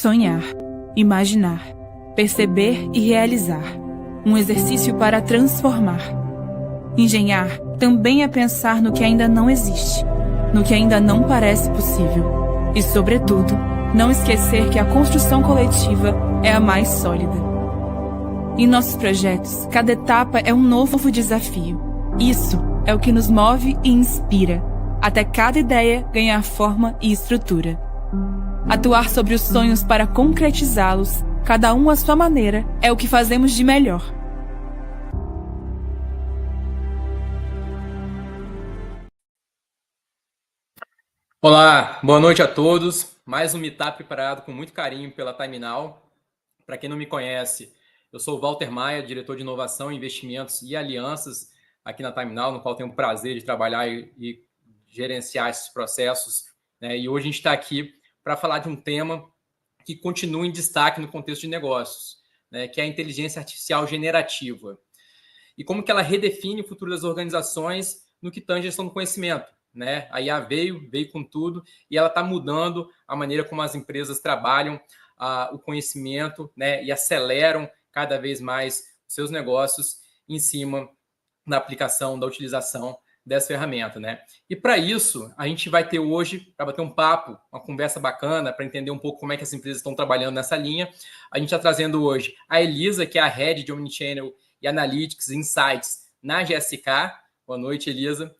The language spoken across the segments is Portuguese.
Sonhar, imaginar, perceber e realizar. Um exercício para transformar. Engenhar também é pensar no que ainda não existe, no que ainda não parece possível. E, sobretudo, não esquecer que a construção coletiva é a mais sólida. Em nossos projetos, cada etapa é um novo desafio. Isso é o que nos move e inspira, até cada ideia ganhar forma e estrutura. Atuar sobre os sonhos para concretizá-los, cada um à sua maneira, é o que fazemos de melhor. Olá, boa noite a todos. Mais um Meetup preparado com muito carinho pela Time Now. Para quem não me conhece, eu sou o Walter Maia, diretor de inovação, investimentos e alianças aqui na Time Now, no qual tenho o prazer de trabalhar e gerenciar esses processos, né? E hoje a gente está aqui para falar de um tema que continua em destaque no contexto de negócios, né? Que é a inteligência artificial generativa. E como que ela redefine o futuro das organizações no que tange a gestão do conhecimento. Né? A IA veio com tudo e ela está mudando a maneira como as empresas trabalham o conhecimento, né? E aceleram cada vez mais seus negócios em cima da aplicação, da utilização dessa ferramenta. Né? E para isso, a gente vai ter hoje, para bater um papo, uma conversa bacana, para entender um pouco como é que as empresas estão trabalhando nessa linha, a gente está trazendo hoje a Elisa, que é a Head de Omnichannel e Analytics Insights na GSK. Boa noite, Elisa.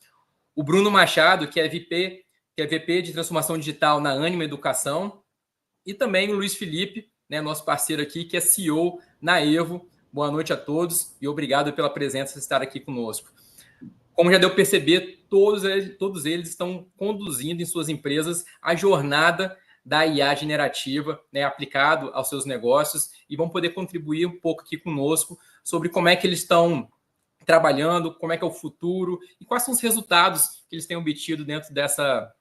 O Bruno Machado, que é VP de Transformação Digital na Ânima Educação. E também o Luiz Felipe, né, nosso parceiro aqui, que é CEO na Evo. Boa noite a todos e obrigado pela presença de estar aqui conosco. Como já deu para perceber, todos eles estão conduzindo em suas empresas a jornada da IA generativa, né, aplicado aos seus negócios, e vão poder contribuir um pouco aqui conosco sobre como é que eles estão trabalhando, como é que é o futuro e quais são os resultados que eles têm obtido dentro dessa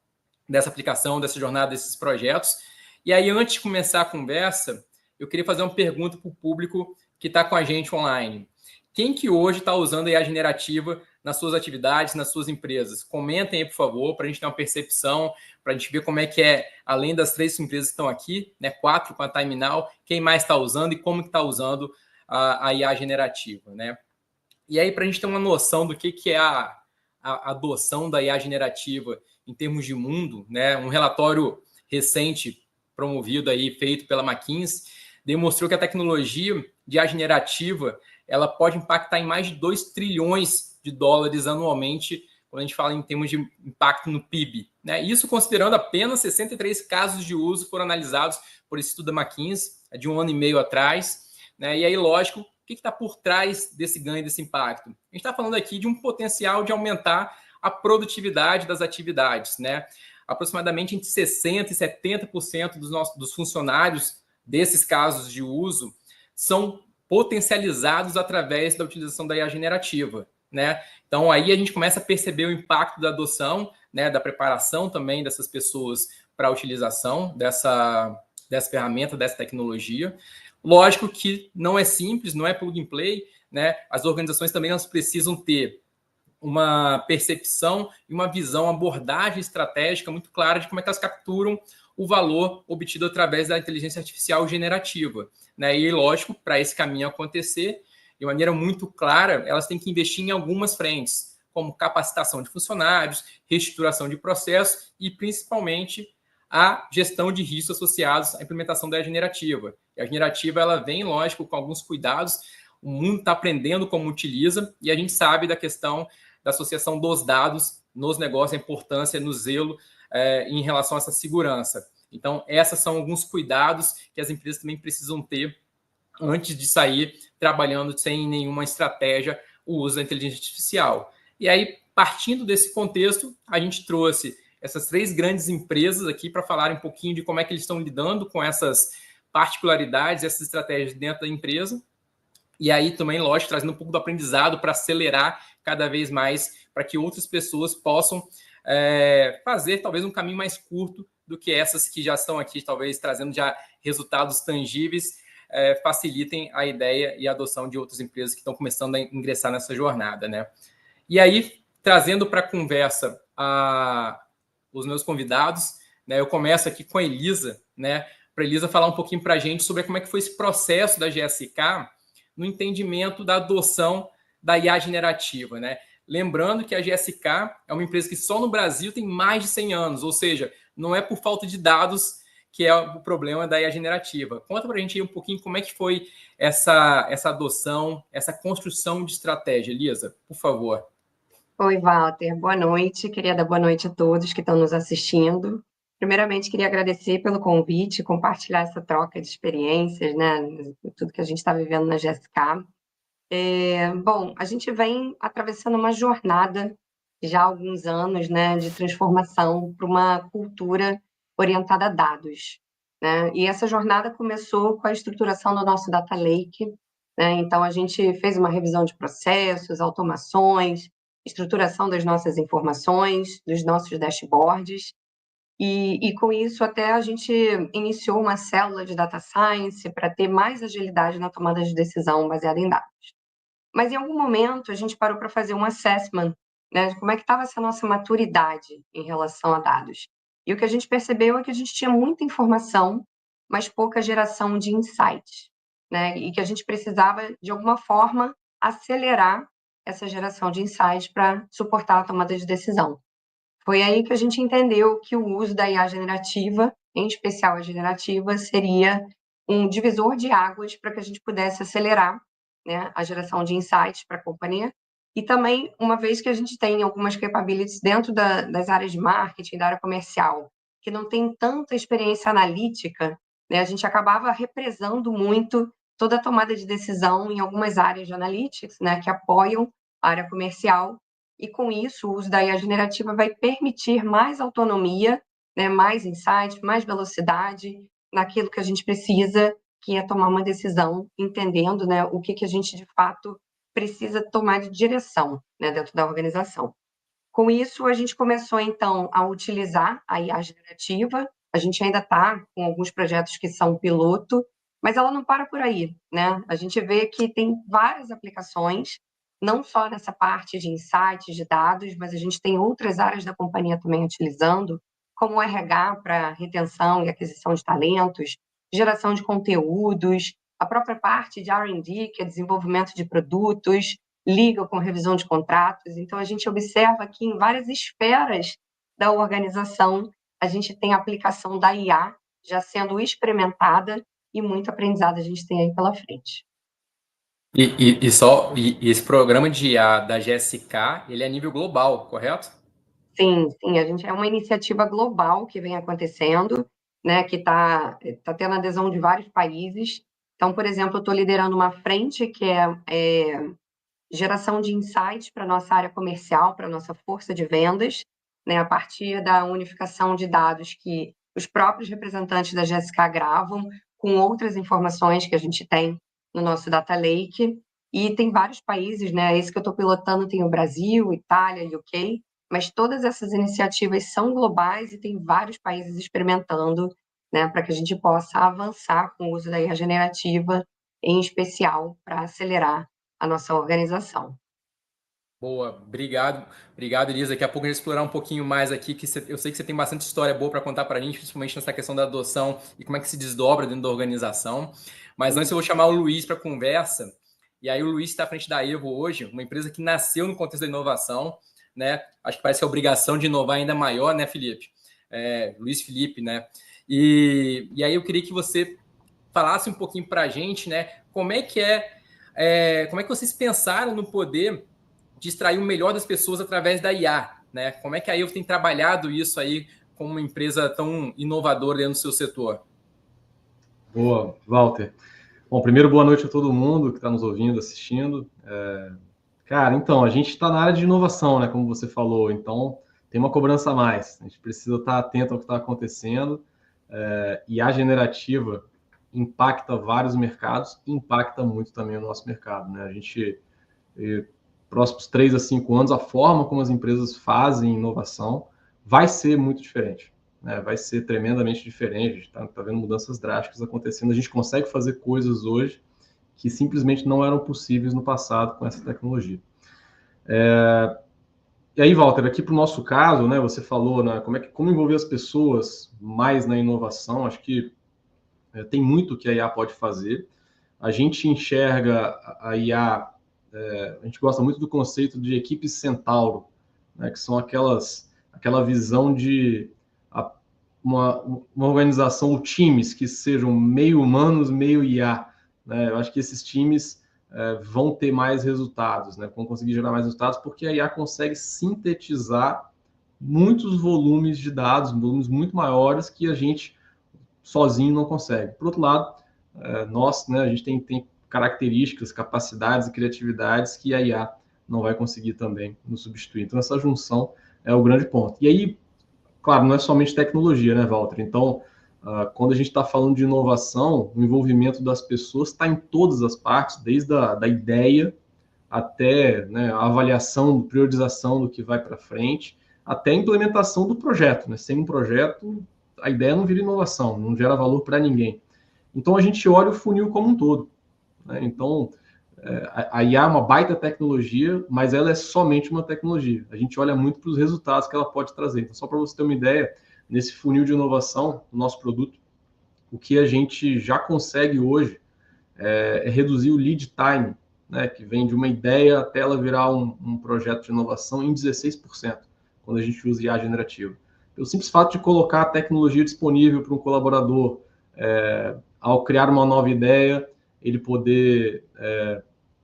aplicação, dessa jornada, desses projetos. E aí, antes de começar a conversa, eu queria fazer uma pergunta para o público que está com a gente online. Quem que hoje está usando a IA generativa nas suas atividades, nas suas empresas? Comentem aí, por favor, para a gente ter uma percepção, para a gente ver como é que é, além das 3 empresas que estão aqui, né, 4 com a Time Now, quem mais está usando e como que está usando a IA generativa, né? E aí, para a gente ter uma noção do que é a adoção da IA generativa em termos de mundo, né? Um relatório recente promovido aí, feito pela McKinsey, demonstrou que a tecnologia de IA generativa ela pode impactar em mais de 2 trilhões de dólares anualmente, quando a gente fala em termos de impacto no PIB. Né? Isso considerando apenas 63 casos de uso foram analisados por esse estudo da McKinsey, de 1 ano e meio atrás. Né? E aí, lógico, o que está por trás desse ganho, desse impacto? A gente está falando aqui de um potencial de aumentar a produtividade das atividades. Né? Aproximadamente entre 60% e 70% dos funcionários desses casos de uso são potencializados através da utilização da IA generativa. Né? Então, aí a gente começa a perceber o impacto da adoção, né, da preparação também dessas pessoas para a utilização dessa ferramenta, dessa tecnologia. Lógico que não é simples, não é plug and play, né? As organizações também elas precisam ter uma percepção e uma visão, uma abordagem estratégica muito clara de como é que elas capturam o valor obtido através da inteligência artificial generativa. Né? E, lógico, para esse caminho acontecer, de maneira muito clara, elas têm que investir em algumas frentes, como capacitação de funcionários, reestruturação de processos e, principalmente, a gestão de riscos associados à implementação da generativa. E a generativa ela vem, lógico, com alguns cuidados. O mundo está aprendendo como utiliza e a gente sabe da questão da associação dos dados nos negócios, a importância no zelo em relação a essa segurança. Então, esses são alguns cuidados que as empresas também precisam ter antes de sair trabalhando sem nenhuma estratégia o uso da inteligência artificial. E aí, partindo desse contexto, a gente trouxe essas 3 grandes empresas aqui para falar um pouquinho de como é que eles estão lidando com essas particularidades, essas estratégias dentro da empresa. E aí também, lógico, trazendo um pouco do aprendizado para acelerar cada vez mais, para que outras pessoas possam fazer talvez um caminho mais curto do que essas que já estão aqui, talvez trazendo já resultados tangíveis, facilitem a ideia e a adoção de outras empresas que estão começando a ingressar nessa jornada. Né? E aí, trazendo para a conversa os meus convidados, né? Eu começo aqui com a Elisa, né? para a Elisa falar um pouquinho para a gente sobre como é que foi esse processo da GSK no entendimento da adoção da IA generativa, né? Lembrando que a GSK é uma empresa que só no Brasil tem mais de 100 anos, ou seja, não é por falta de dados que é o problema da IA generativa. Conta para a gente aí um pouquinho como é que foi essa adoção, essa construção de estratégia, Elisa, por favor. Oi, Walter. Boa noite. Queria dar boa noite a todos que estão nos assistindo. Primeiramente, queria agradecer pelo convite, compartilhar essa troca de experiências, né? Tudo que a gente está vivendo na GSK. Bom, a gente vem atravessando uma jornada já há alguns anos, né, de transformação para uma cultura orientada a dados, né? E essa jornada começou com a estruturação do nosso Data Lake, né? Então, a gente fez uma revisão de processos, automações, estruturação das nossas informações, dos nossos dashboards, e com isso até a gente iniciou uma célula de Data Science para ter mais agilidade na tomada de decisão baseada em dados. Mas em algum momento a gente parou para fazer um assessment, né, de como é que estava essa nossa maturidade em relação a dados. E o que a gente percebeu é que a gente tinha muita informação, mas pouca geração de insights, né, e que a gente precisava, de alguma forma, acelerar essa geração de insights para suportar a tomada de decisão. Foi aí que a gente entendeu que o uso da IA generativa, em especial a generativa, seria um divisor de águas para que a gente pudesse acelerar, né, a geração de insights para a companhia. E também, uma vez que a gente tem algumas capabilities dentro das áreas de marketing, da área comercial, que não tem tanta experiência analítica, né, a gente acabava represando muito toda a tomada de decisão em algumas áreas de analytics, né, que apoiam a área comercial, e com isso o uso da IA generativa vai permitir mais autonomia, né, mais insight, mais velocidade naquilo que a gente precisa, que é tomar uma decisão, entendendo, né, o que a gente de fato precisa tomar de direção, né, dentro da organização. Com isso, a gente começou então a utilizar a IA generativa. A gente ainda está com alguns projetos que são piloto, mas ela não para por aí, né? A gente vê que tem várias aplicações, não só nessa parte de insights, de dados, mas a gente tem outras áreas da companhia também utilizando, como o RH para retenção e aquisição de talentos, geração de conteúdos, a própria parte de R&D, que é desenvolvimento de produtos, legal com revisão de contratos. Então, a gente observa que em várias esferas da organização, a gente tem a aplicação da IA já sendo experimentada e muito aprendizado a gente tem aí pela frente. E esse programa de IA da GSK, ele é a nível global, correto? Sim, a gente é uma iniciativa global que vem acontecendo, né, que tá tendo adesão de vários países. Então, por exemplo, eu estou liderando uma frente que é geração de insights para a nossa área comercial, para a nossa força de vendas, né, a partir da unificação de dados que os próprios representantes da GSK gravam, com outras informações que a gente tem no nosso Data Lake. E tem vários países, né? Esse que eu estou pilotando tem o Brasil, Itália, UK, mas todas essas iniciativas são globais e tem vários países experimentando, né, para que a gente possa avançar com o uso da IA generativa, em especial para acelerar a nossa organização. Boa, obrigado, Elisa. Daqui a pouco a gente vai explorar um pouquinho mais aqui, que eu sei que você tem bastante história boa para contar para a gente, principalmente nessa questão da adoção e como é que se desdobra dentro da organização. Mas antes eu vou chamar o Luiz para a conversa. E aí o Luiz está à frente da Evo hoje, uma empresa que nasceu no contexto da inovação, né? Acho que parece que a obrigação de inovar ainda é maior, né, Felipe? Luiz Felipe, né? E aí eu queria que você falasse um pouquinho para a gente, né? Como é que vocês pensaram no poder de extrair o melhor das pessoas através da IA, né? Como é que a Evo tem trabalhado isso aí como uma empresa tão inovadora dentro do seu setor? Boa, Walter. Bom, primeiro, boa noite a todo mundo que está nos ouvindo, assistindo. Cara, então, a gente está na área de inovação, né? Como você falou, então tem uma cobrança a mais. A gente precisa estar atento ao que está acontecendo. E a generativa impacta vários mercados, impacta muito também o nosso mercado, né? A gente, próximos 3 a 5 anos, a forma como as empresas fazem inovação vai ser muito diferente, né? Vai ser tremendamente diferente. A gente está vendo mudanças drásticas acontecendo. A gente consegue fazer coisas hoje que simplesmente não eram possíveis no passado com essa tecnologia. E aí, Walter, aqui para o nosso caso, né, você falou, né, como envolver as pessoas mais na inovação. Acho que tem muito que a IA pode fazer. A gente enxerga a IA, a gente gosta muito do conceito de equipe centauro, né, que são aquela visão de uma organização, times que sejam meio humanos, meio IA. Né? Eu acho que esses times vão ter mais resultados, né? Vão conseguir gerar mais resultados, porque a IA consegue sintetizar muitos volumes de dados, volumes muito maiores que a gente sozinho não consegue. Por outro lado, nós, né, a gente tem características, capacidades e criatividades que a IA não vai conseguir também nos substituir. Então, essa junção é o grande ponto. E aí, claro, não é somente tecnologia, né, Walter? Então, quando a gente está falando de inovação, o envolvimento das pessoas está em todas as partes, desde da ideia até, né, a avaliação, priorização do que vai para frente, até a implementação do projeto. Né? Sem um projeto, a ideia não vira inovação, não gera valor para ninguém. Então, a gente olha o funil como um todo. Né? Então, a IA é uma baita tecnologia, mas ela é somente uma tecnologia. A gente olha muito para os resultados que ela pode trazer. Então, só para você ter uma ideia, nesse funil de inovação do nosso produto, o que a gente já consegue hoje é reduzir o lead time, né, que vem de uma ideia até ela virar um projeto de inovação em 16%, quando a gente usa IA generativa. Pelo simples fato de colocar a tecnologia disponível para um colaborador, ao criar uma nova ideia, ele poder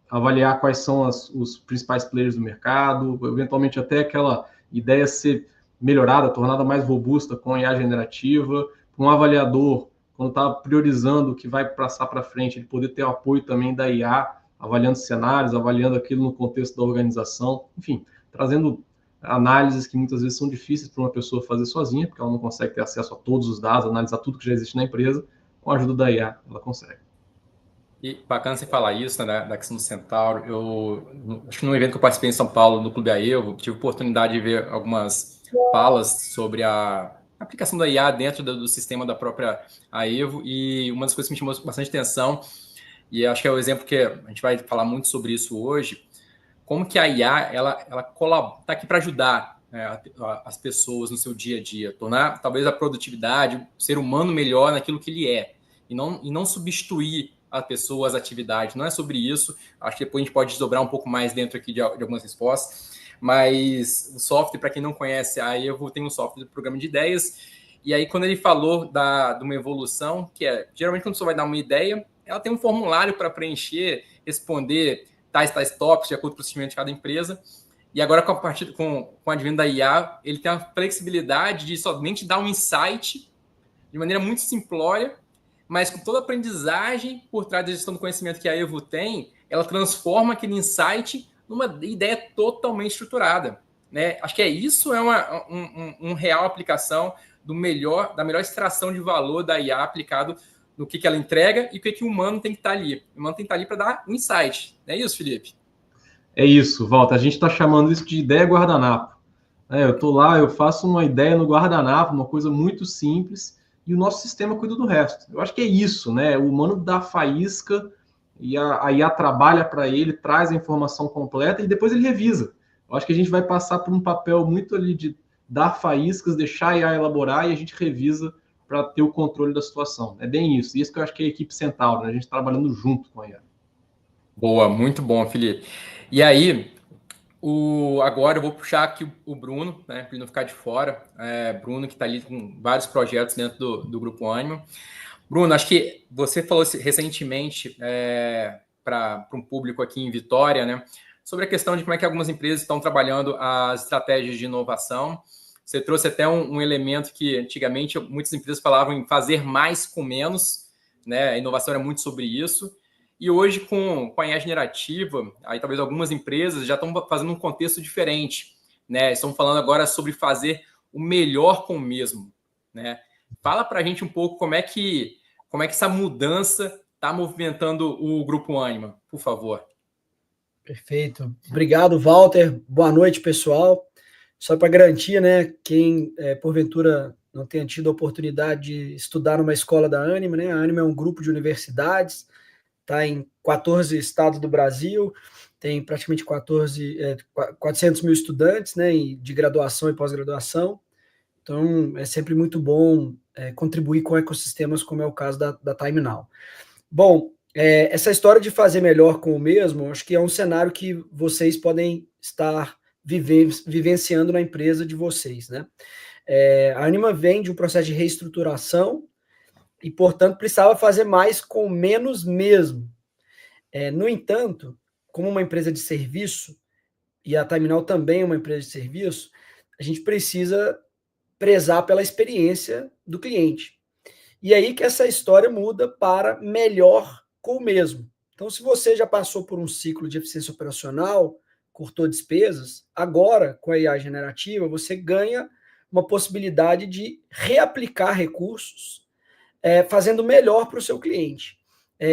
avaliar quais são os principais players do mercado, eventualmente até aquela ideia ser melhorada, tornada mais robusta com a IA generativa, um avaliador, quando está priorizando o que vai passar para frente, ele poder ter o apoio também da IA, avaliando cenários, avaliando aquilo no contexto da organização, enfim, trazendo análises que muitas vezes são difíceis para uma pessoa fazer sozinha, porque ela não consegue ter acesso a todos os dados, analisar tudo que já existe na empresa. Com a ajuda da IA, ela consegue. E bacana você falar isso, né, da questão do Centauro. Eu acho que num evento que eu participei em São Paulo, no Clube AEVO, tive a oportunidade de ver algumas falas sobre a aplicação da IA dentro do sistema da própria AEVO, e uma das coisas que me chamou bastante atenção, e acho que é o exemplo que a gente vai falar muito sobre isso hoje, como que a IA ela está aqui para ajudar, né, as pessoas no seu dia a dia, tornar talvez a produtividade, o ser humano melhor naquilo que ele é, e não substituir a pessoa, as atividades. Não é sobre isso. Acho que depois a gente pode desdobrar um pouco mais dentro aqui de algumas respostas. Mas o software, para quem não conhece, a EVO tem um software de programa de ideias. E aí, quando ele falou de uma evolução, que é, geralmente, quando você vai dar uma ideia, ela tem um formulário para preencher, responder tais tópicos, de acordo com o procedimento de cada empresa. E agora, com o advento da IA, ele tem a flexibilidade de somente dar um insight de maneira muito simplória, mas com toda a aprendizagem por trás da gestão do conhecimento que a EVO tem, ela transforma aquele insight numa ideia totalmente estruturada. Né? Acho que isso é uma real aplicação da melhor extração de valor da IA aplicado no que ela entrega e o que o humano tem que estar ali. O humano tem que estar ali para dar um insight. Não é isso, Felipe? É isso, Walter. A gente está chamando isso de ideia guardanapo. Eu estou lá, eu faço uma ideia no guardanapo, uma coisa muito simples, e o nosso sistema cuida do resto. Eu acho que é isso, né? O humano dá a faísca e a IA trabalha para ele, traz a informação completa e depois ele revisa. Eu acho que a gente vai passar por um papel muito ali de dar faíscas, deixar a IA elaborar e a gente revisa para ter o controle da situação. É bem isso. Isso que eu acho que é a equipe Centauro, né? A gente trabalhando junto com a IA. Boa, muito bom, Felipe. E aí, agora eu vou puxar aqui o Bruno, né, para ele não ficar de fora. Bruno, que está ali com vários projetos dentro do Grupo Ânima. Bruno, acho que você falou recentemente para um público aqui em Vitória, né, sobre a questão de como é que algumas empresas estão trabalhando as estratégias de inovação. Você trouxe até um elemento que antigamente muitas empresas falavam em fazer mais com menos, né? A inovação era muito sobre isso. E hoje, com a IA generativa, aí talvez algumas empresas já estão fazendo um contexto diferente, né? Estão falando agora sobre fazer o melhor com o mesmo, né? Fala para a gente um pouco como é que essa mudança está movimentando o Grupo Ânima, por favor. Perfeito. Obrigado, Walter. Boa noite, pessoal. Só para garantir, né, quem porventura não tenha tido a oportunidade de estudar numa escola da Ânima, né? A Ânima é um grupo de universidades, está em 14 estados do Brasil, tem praticamente 400 mil estudantes, né, de graduação e pós-graduação, Então, é sempre muito bom contribuir com ecossistemas, como é o caso da TimeNow. Bom, essa história de fazer melhor com o mesmo, acho que é um cenário que vocês podem estar vivenciando na empresa de vocês, né? A Anima vem de um processo de reestruturação e, portanto, precisava fazer mais com menos mesmo. No entanto, como uma empresa de serviço, e a TimeNow também é uma empresa de serviço, a gente precisa prezar pela experiência do cliente. E aí que essa história muda para melhor com o mesmo. Então, se você já passou por um ciclo de eficiência operacional, cortou despesas, agora, com a IA generativa, você ganha uma possibilidade de reaplicar recursos, fazendo melhor para o seu cliente.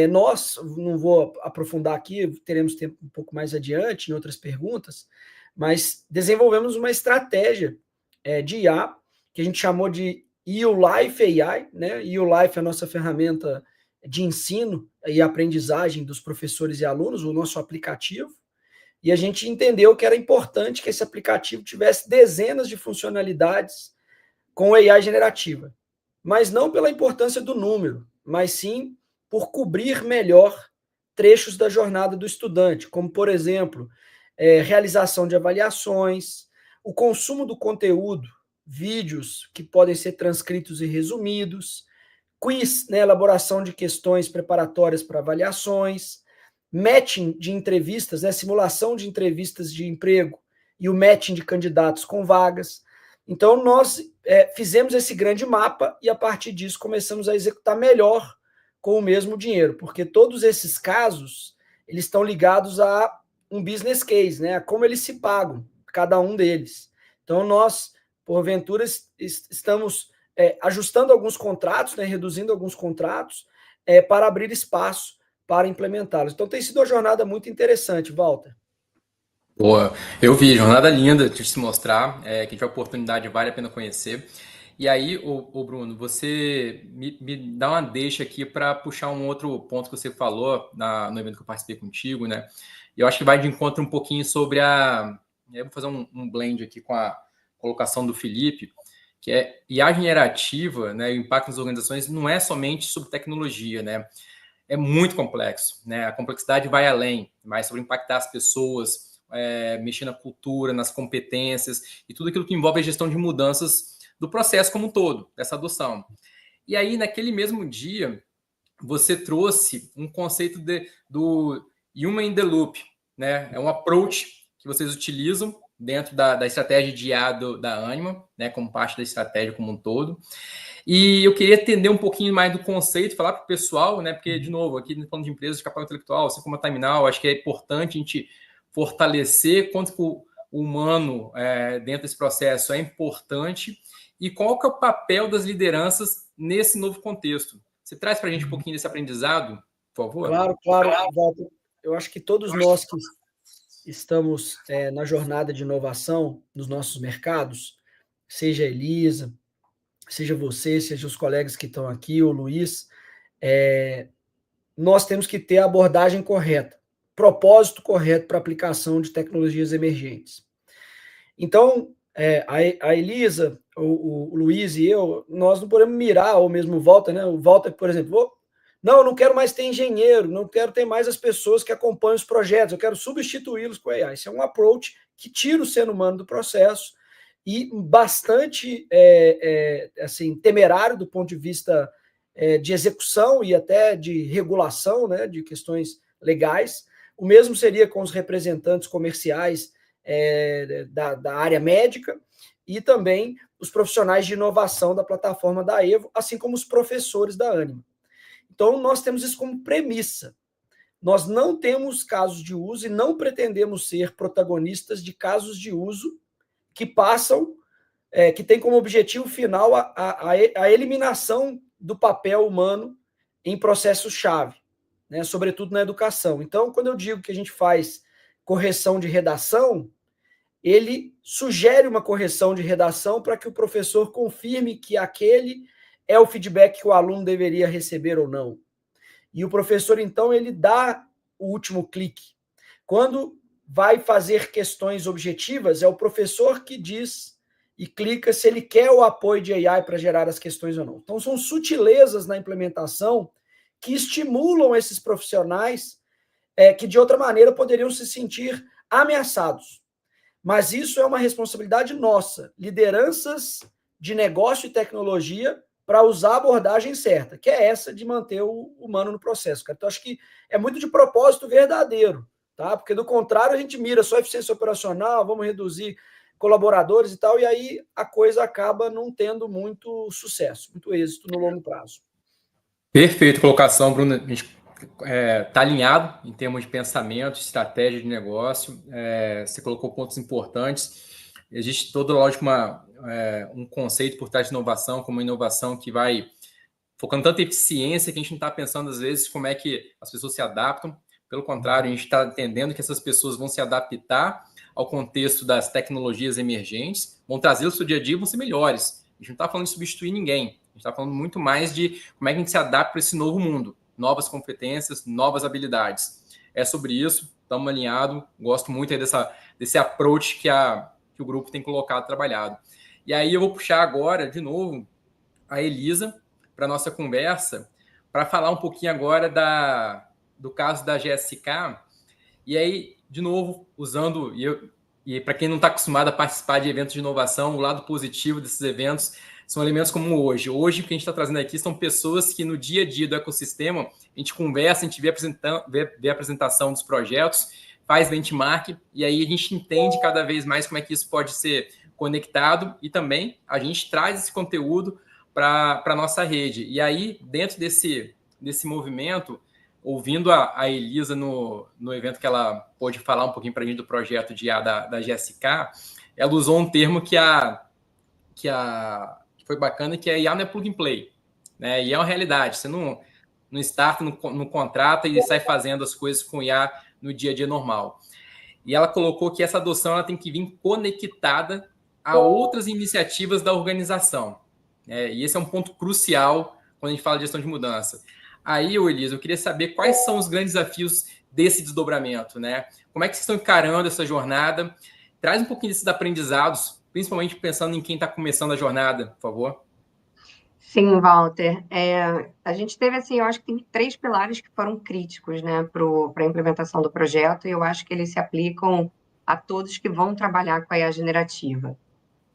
Nós, não vou aprofundar aqui, teremos tempo um pouco mais adiante em outras perguntas, mas desenvolvemos uma estratégia de IA, que a gente chamou de YouLife AI, né? YouLife é a nossa ferramenta de ensino e aprendizagem dos professores e alunos, o nosso aplicativo, e a gente entendeu que era importante que esse aplicativo tivesse dezenas de funcionalidades com AI generativa, mas não pela importância do número, mas sim por cobrir melhor trechos da jornada do estudante, como, por exemplo, realização de avaliações, o consumo do conteúdo, vídeos que podem ser transcritos e resumidos, quiz, né, elaboração de questões preparatórias para avaliações, matching de entrevistas, né, simulação de entrevistas de emprego e o matching de candidatos com vagas. Então, nós fizemos esse grande mapa e, a partir disso, começamos a executar melhor com o mesmo dinheiro, porque todos esses casos, eles estão ligados a um business case, né, a como eles se pagam, cada um deles. Então, nós, porventura, estamos ajustando alguns contratos, né, reduzindo alguns contratos, para abrir espaço para implementá-los. Então, tem sido uma jornada muito interessante, Walter. Boa, eu vi, jornada linda de se mostrar, que tiver oportunidade vale a pena conhecer. E aí, o Bruno, você me dá uma deixa aqui para puxar um outro ponto que você falou no evento que eu participei contigo, né? E eu acho que vai de encontro um pouquinho sobre eu vou fazer um blend aqui com a colocação do Felipe, que é IA generativa, né? O impacto nas organizações não é somente sobre tecnologia, né? É muito complexo, né? A complexidade vai além, mais sobre impactar as pessoas, mexer na cultura, nas competências e tudo aquilo que envolve a gestão de mudanças do processo como um todo, dessa adoção. E aí, naquele mesmo dia, você trouxe um conceito do Human in the Loop, né? É um approach que vocês utilizam dentro da estratégia de IA da Anima, né? Como parte da estratégia como um todo. E eu queria entender um pouquinho mais do conceito, falar para o pessoal, né? Porque, de novo, aqui falando de empresas de capital intelectual, assim como a TimeNow, acho que é importante a gente fortalecer quanto que o humano dentro desse processo é importante e qual que é o papel das lideranças nesse novo contexto. Você traz para a gente um pouquinho desse aprendizado, por favor? Claro, Walter. Eu acho que todos nós que estamos na jornada de inovação nos nossos mercados, seja a Elisa, seja você, seja os colegas que estão aqui, o Luiz, nós temos que ter a abordagem correta, propósito correto para aplicação de tecnologias emergentes. Então, a Elisa, o Luiz e eu, nós não podemos mirar, ou mesmo o Walter, né? O Walter, por exemplo, eu não quero mais ter engenheiro, não quero ter mais as pessoas que acompanham os projetos, eu quero substituí-los com a AI. Isso é um approach que tira o ser humano do processo e bastante assim, temerário do ponto de vista de execução e até de regulação, né, de questões legais. O mesmo seria com os representantes comerciais da área médica e também os profissionais de inovação da plataforma da Evo, assim como os professores da Anima. Então, nós temos isso como premissa. Nós não temos casos de uso e não pretendemos ser protagonistas de casos de uso que passam, que tem como objetivo final a eliminação do papel humano em processos-chave, né, sobretudo na educação. Então, quando eu digo que a gente faz correção de redação, ele sugere uma correção de redação para que o professor confirme que aquele é o feedback que o aluno deveria receber ou não. E o professor, então, ele dá o último clique. Quando vai fazer questões objetivas, é o professor que diz e clica se ele quer o apoio de AI para gerar as questões ou não. Então, são sutilezas na implementação que estimulam esses profissionais que, de outra maneira, poderiam se sentir ameaçados. Mas isso é uma responsabilidade nossa, lideranças de negócio e tecnologia, para usar a abordagem certa, que é essa de manter o humano no processo. Cara. Então, acho que é muito de propósito verdadeiro, tá? Porque, do contrário, a gente mira só eficiência operacional, vamos reduzir colaboradores e tal, e aí a coisa acaba não tendo muito sucesso, muito êxito no longo prazo. Perfeita colocação, Bruno. A gente está alinhado em termos de pensamento, estratégia de negócio. Você colocou pontos importantes. Existe toda, lógico, um conceito por trás de inovação, como uma inovação que vai focando tanta eficiência que a gente não está pensando, às vezes, como é que as pessoas se adaptam. Pelo contrário, a gente está entendendo que essas pessoas vão se adaptar ao contexto das tecnologias emergentes, vão trazê-los para o dia a dia e vão ser melhores. A gente não está falando de substituir ninguém. A gente está falando muito mais de como é que a gente se adapta para esse novo mundo. Novas competências, novas habilidades. É sobre isso, estamos alinhados. Gosto muito aí desse approach que o grupo tem colocado, trabalhado. E aí eu vou puxar agora, de novo, a Elisa para a nossa conversa, para falar um pouquinho agora do caso da GSK. E aí, de novo, usando, e para quem não está acostumado a participar de eventos de inovação, o lado positivo desses eventos são elementos como hoje. Hoje, o que a gente está trazendo aqui são pessoas que no dia a dia do ecossistema, a gente conversa, a gente vê a apresentação dos projetos, faz benchmark, e aí a gente entende cada vez mais como é que isso pode ser conectado, e também a gente traz esse conteúdo para a nossa rede. E aí, dentro desse movimento, ouvindo a Elisa no evento que ela pôde falar um pouquinho para a gente do projeto de IA da GSK, ela usou um termo que foi bacana, que é IA não é plug and play, né? E é uma realidade, você não starta, não contrata e sai fazendo as coisas com IA no dia a dia normal. E ela colocou que essa adoção ela tem que vir conectada a outras iniciativas da organização. E esse é um ponto crucial quando a gente fala de gestão de mudança. Aí, Elisa, eu queria saber quais são os grandes desafios desse desdobramento, né? Como é que vocês estão encarando essa jornada? Traz um pouquinho desses aprendizados, principalmente pensando em quem está começando a jornada, por favor. Sim, Walter. A gente teve, assim, eu acho que tem 3 pilares que foram críticos, né, para a implementação do projeto, e eu acho que eles se aplicam a todos que vão trabalhar com a IA generativa.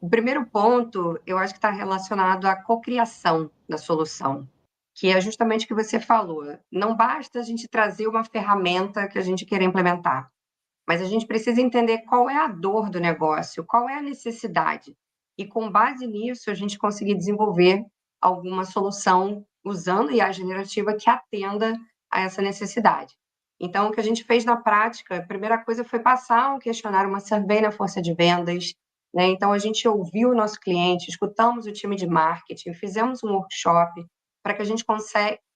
O primeiro ponto, eu acho que está relacionado à cocriação da solução, que é justamente o que você falou. Não basta a gente trazer uma ferramenta que a gente queira implementar, mas a gente precisa entender qual é a dor do negócio, qual é a necessidade, e com base nisso a gente conseguir desenvolver alguma solução usando IA generativa que atenda a essa necessidade. Então, o que a gente fez na prática, a primeira coisa foi passar um questionário, uma survey na força de vendas, né? Então, a gente ouviu o nosso cliente, escutamos o time de marketing, fizemos um workshop para que a gente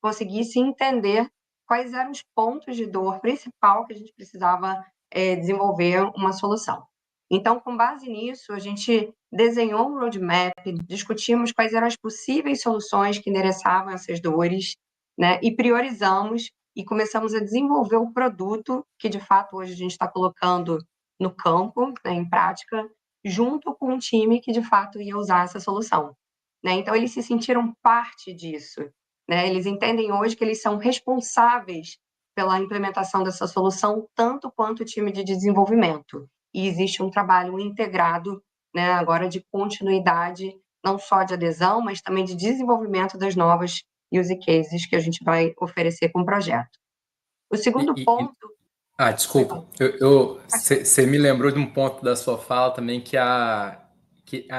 conseguisse entender quais eram os pontos de dor principal que a gente precisava desenvolver uma solução. Então, com base nisso, a gente desenhou um roadmap, discutimos quais eram as possíveis soluções que endereçavam essas dores, né? E priorizamos e começamos a desenvolver o produto que, de fato, hoje a gente está colocando no campo, né, em prática, junto com um time que, de fato, ia usar essa solução. Né? Então, eles se sentiram parte disso. Né? Eles entendem hoje que eles são responsáveis pela implementação dessa solução, tanto quanto o time de desenvolvimento. E existe um trabalho integrado, né, agora de continuidade, não só de adesão, mas também de desenvolvimento das novas use cases que a gente vai oferecer com o projeto. O segundo ponto... Desculpa. Você me lembrou de um ponto da sua fala também, que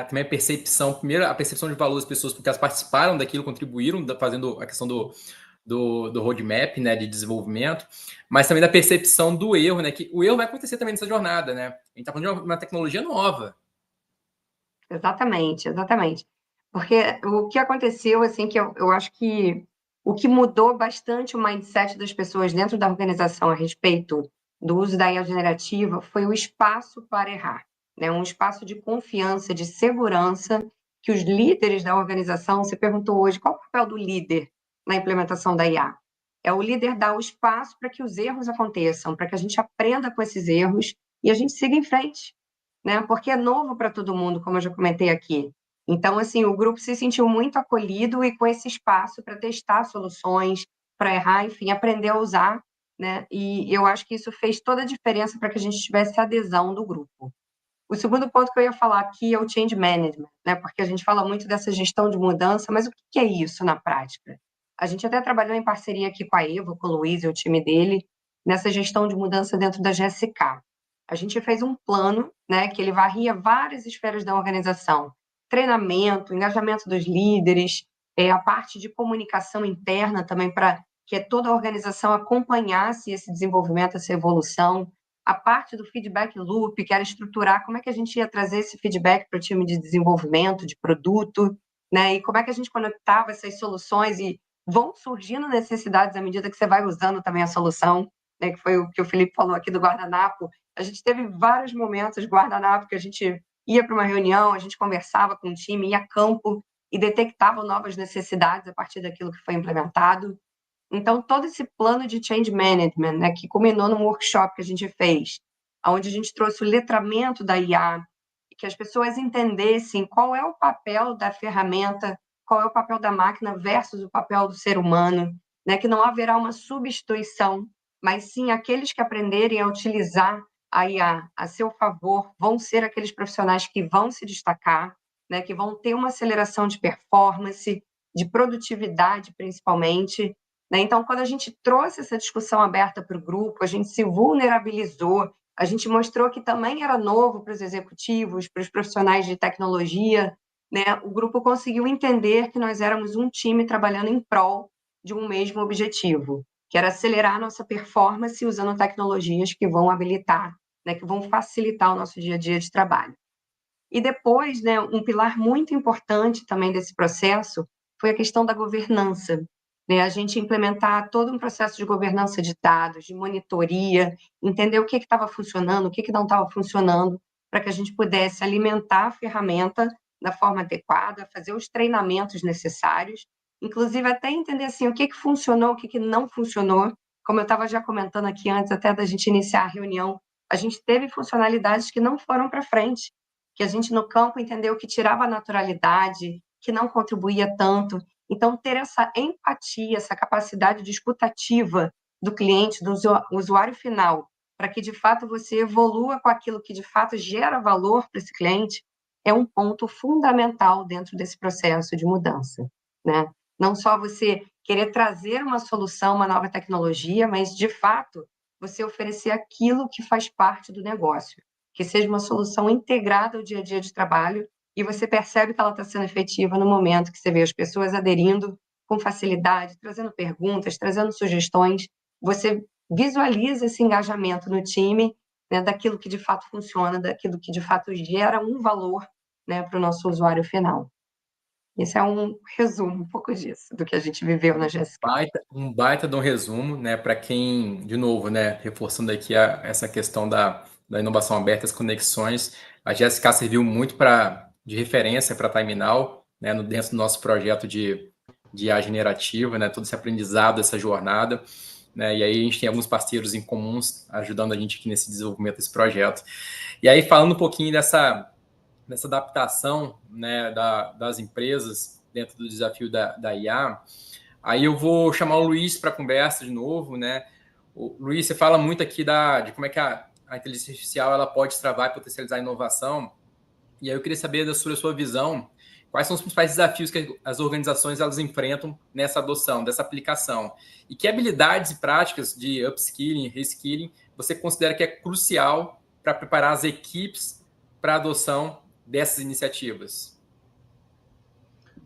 também a percepção, primeiro a percepção de valor das pessoas, porque elas participaram daquilo, contribuíram, fazendo a questão do roadmap, né, de desenvolvimento, mas também da percepção do erro, né, que o erro vai acontecer também nessa jornada, né? A gente está falando de uma tecnologia nova. Exatamente. Porque o que aconteceu, assim, que eu acho que o que mudou bastante o mindset das pessoas dentro da organização a respeito do uso da IA generativa foi o espaço para errar, né? Um espaço de confiança, de segurança, que os líderes da organização, você perguntou hoje, qual é o papel do líder na implementação da IA? É o líder dar o espaço para que os erros aconteçam, para que a gente aprenda com esses erros e a gente siga em frente. né? Porque é novo para todo mundo, como eu já comentei aqui. Então, assim, o grupo se sentiu muito acolhido e com esse espaço para testar soluções, para errar, enfim, aprender a usar, né? E eu acho que isso fez toda a diferença para que a gente tivesse adesão do grupo. O segundo ponto que eu ia falar aqui é o change management, né? Porque a gente fala muito dessa gestão de mudança, mas o que é isso na prática? A gente até trabalhou em parceria aqui com a Evo, com o Luiz e o time dele, nessa gestão de mudança dentro da GSK. A gente fez um plano, né, que ele varria várias esferas da organização: treinamento, engajamento dos líderes, a parte de comunicação interna também, para que toda a organização acompanhasse esse desenvolvimento, essa evolução, a parte do feedback loop, que era estruturar como é que a gente ia trazer esse feedback para o time de desenvolvimento, de produto, né, e como é que a gente conectava essas soluções, e vão surgindo necessidades à medida que você vai usando também a solução, né, que foi o que o Felipe falou aqui do guardanapo. A gente teve vários momentos de guardanapo que a gente ia para uma reunião, a gente conversava com o time, ia a campo e detectava novas necessidades a partir daquilo que foi implementado. Então, todo esse plano de change management, né, que culminou num workshop que a gente fez, onde a gente trouxe o letramento da IA, que as pessoas entendessem qual é o papel da ferramenta, qual é o papel da máquina versus o papel do ser humano, né, que não haverá uma substituição, mas sim aqueles que aprenderem a utilizar a IA a seu favor vão ser aqueles profissionais que vão se destacar, né, que vão ter uma aceleração de performance, de produtividade, principalmente, né? Então, quando a gente trouxe essa discussão aberta para o grupo, a gente se vulnerabilizou, a gente mostrou que também era novo para os executivos, para os profissionais de tecnologia, né? O grupo conseguiu entender que nós éramos um time trabalhando em prol de um mesmo objetivo, que era acelerar a nossa performance usando tecnologias que vão habilitar, né, que vão facilitar o nosso dia a dia de trabalho. E depois, né, um pilar muito importante também desse processo foi a questão da governança, né? A gente implementar todo um processo de governança de dados, de monitoria, entender o que estava funcionando, o que não estava funcionando, para que a gente pudesse alimentar a ferramenta da forma adequada, fazer os treinamentos necessários, inclusive até entender assim, o que funcionou, o que não funcionou. Como eu estava já comentando aqui antes, até da gente iniciar a reunião, a gente teve funcionalidades que não foram para frente, que a gente no campo entendeu que tirava a naturalidade, que não contribuía tanto. Então, ter essa empatia, essa capacidade de escutativa do cliente, do usuário final, para que, de fato, você evolua com aquilo que, de fato, gera valor para esse cliente, é um ponto fundamental dentro desse processo de mudança, né? Não só você querer trazer uma solução, uma nova tecnologia, mas, de fato, você oferecer aquilo que faz parte do negócio, que seja uma solução integrada ao dia a dia de trabalho, e você percebe que ela está sendo efetiva no momento que você vê as pessoas aderindo com facilidade, trazendo perguntas, trazendo sugestões, você visualiza esse engajamento no time, né, daquilo que de fato funciona, daquilo que de fato gera um valor, né, para o nosso usuário final. Esse é um resumo, um pouco disso, do que a gente viveu na GSK. Um baita de um resumo, né, para quem, de novo, né, reforçando aqui essa questão da inovação aberta, as conexões, a GSK serviu muito de referência para a Timinal, né, dentro do nosso projeto de IA generativa, né, todo esse aprendizado, essa jornada, né, e aí a gente tem alguns parceiros em comuns ajudando a gente aqui nesse desenvolvimento desse projeto. E aí, falando um pouquinho dessa adaptação, né, das empresas dentro do desafio da IA, aí eu vou chamar o Luiz para a conversa de novo, né? Luiz, você fala muito aqui de como é que a inteligência artificial ela pode travar e potencializar a inovação, e aí eu queria saber da sua visão, quais são os principais desafios que as organizações elas enfrentam nessa adoção, dessa aplicação, e que habilidades e práticas de upskilling, reskilling, você considera que é crucial para preparar as equipes para a adoção dessas iniciativas?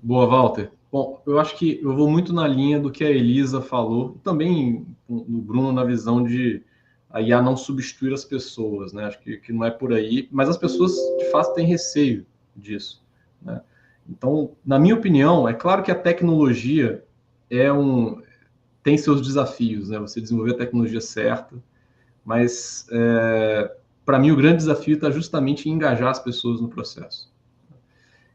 Boa, Walter. Bom, eu acho que eu vou muito na linha do que a Elisa falou, também no Bruno, na visão de a IA não substituir as pessoas, né? Acho que não é por aí, mas as pessoas, de fato, têm receio disso, né? Então, na minha opinião, é claro que a tecnologia tem seus desafios, né? Você desenvolver a tecnologia certa, mas, para mim, o grande desafio está justamente em engajar as pessoas no processo.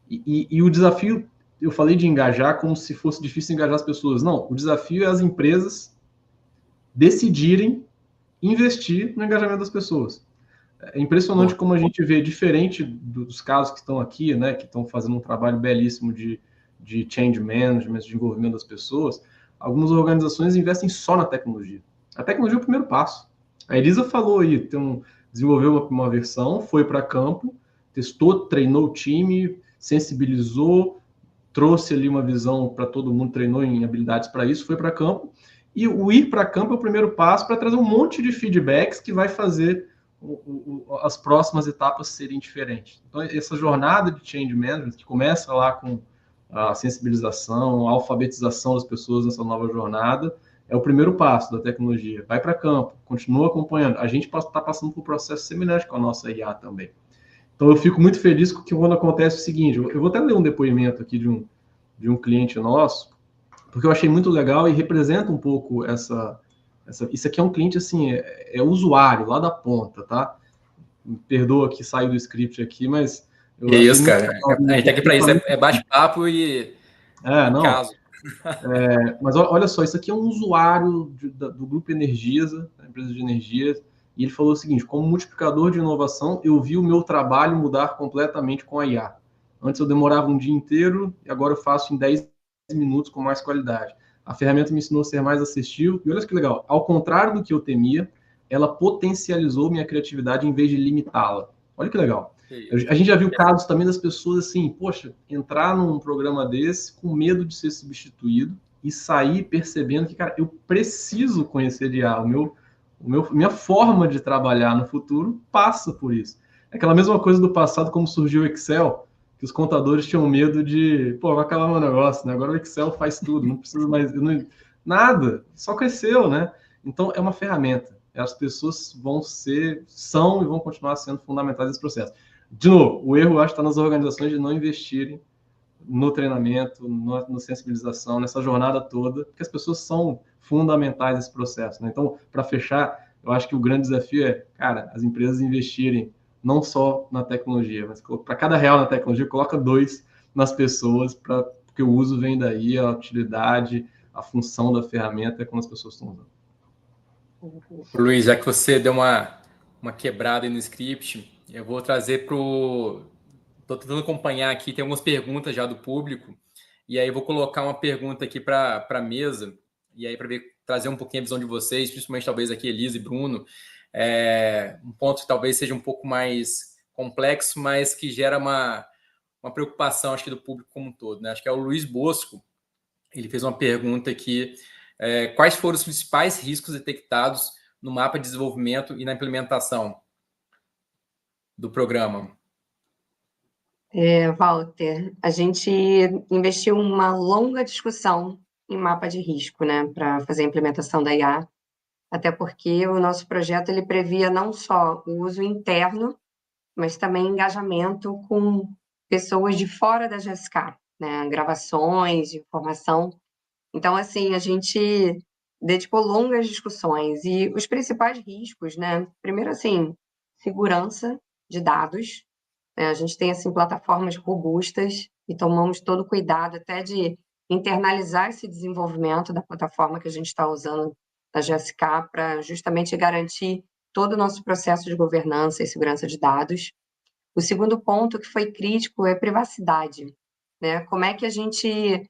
E o desafio, eu falei de engajar como se fosse difícil engajar as pessoas. Não, o desafio é as empresas decidirem investir no engajamento das pessoas. É impressionante como a gente vê, diferente dos casos que estão aqui, né, que estão fazendo um trabalho belíssimo de change management, de envolvimento das pessoas, algumas organizações investem só na tecnologia. A tecnologia é o primeiro passo. A Elisa falou aí, desenvolveu uma versão, foi para campo, testou, treinou o time, sensibilizou, trouxe ali uma visão para todo mundo, treinou em habilidades para isso, foi para campo. E o ir para campo é o primeiro passo para trazer um monte de feedbacks que vai fazer as próximas etapas serem diferentes. Então, essa jornada de change management, que começa lá com a sensibilização, a alfabetização das pessoas nessa nova jornada, é o primeiro passo da tecnologia. Vai para campo, continua acompanhando. A gente está passando por um processo semelhante com a nossa IA também. Então, eu fico muito feliz com que quando acontece o seguinte, eu vou até ler um depoimento aqui de um cliente nosso, porque eu achei muito legal e representa um pouco isso aqui é um cliente, assim, é usuário, lá da ponta, tá? Me perdoa que saiu do script aqui, mas... É isso, cara. A gente tá aqui para isso, é bate-papo e não. caso. Mas olha só, isso aqui é um usuário do Grupo Energisa, da empresa de energia, e ele falou o seguinte: como multiplicador de inovação, eu vi o meu trabalho mudar completamente com a IA. Antes eu demorava um dia inteiro, e agora eu faço em 10 minutos com mais qualidade. A ferramenta me ensinou a ser mais assertivo, e olha que legal, ao contrário do que eu temia, ela potencializou minha criatividade em vez de limitá-la. Olha que legal. A gente já viu casos também das pessoas assim, poxa, entrar num programa desse com medo de ser substituído e sair percebendo que, cara, eu preciso conhecer de IA. Minha forma de trabalhar no futuro passa por isso. É aquela mesma coisa do passado, como surgiu o Excel, que os contadores tinham medo de, vai acabar meu negócio, né? Agora o Excel faz tudo, não precisa mais, nada, só cresceu, né? Então, é uma ferramenta. As pessoas são e vão continuar sendo fundamentais nesse processo. De novo, o erro, acho, está nas organizações de não investirem no treinamento, na sensibilização, nessa jornada toda, porque as pessoas são fundamentais nesse processo, né? Então, para fechar, eu acho que o grande desafio é, cara, as empresas investirem não só na tecnologia, mas para cada real na tecnologia, coloca 2 nas pessoas, porque o uso vem daí, a utilidade, a função da ferramenta é como as pessoas estão usando. Luiz, já que você deu uma quebrada aí no script, eu vou trazer Estou tentando acompanhar aqui, tem algumas perguntas já do público, e aí eu vou colocar uma pergunta aqui para a mesa, e aí para trazer um pouquinho a visão de vocês, principalmente talvez aqui Elisa e Bruno, um ponto que talvez seja um pouco mais complexo, mas que gera uma preocupação, acho que, do público como um todo, né? Acho que é o Luiz Bosco, ele fez uma pergunta aqui, quais foram os principais riscos detectados no mapa de desenvolvimento e na implementação do programa? Walter, a gente investiu uma longa discussão em mapa de risco, né, para fazer a implementação da IA, até porque o nosso projeto ele previa não só o uso interno, mas também engajamento com pessoas de fora da GSK, né, gravações de informação. Então, assim, a gente dedicou longas discussões e os principais riscos, né, primeiro, assim, segurança de dados. A gente tem, assim, plataformas robustas e tomamos todo o cuidado até de internalizar esse desenvolvimento da plataforma que a gente está usando da GSK para justamente garantir todo o nosso processo de governança e segurança de dados. O segundo ponto que foi crítico é privacidade, né? Como é que a gente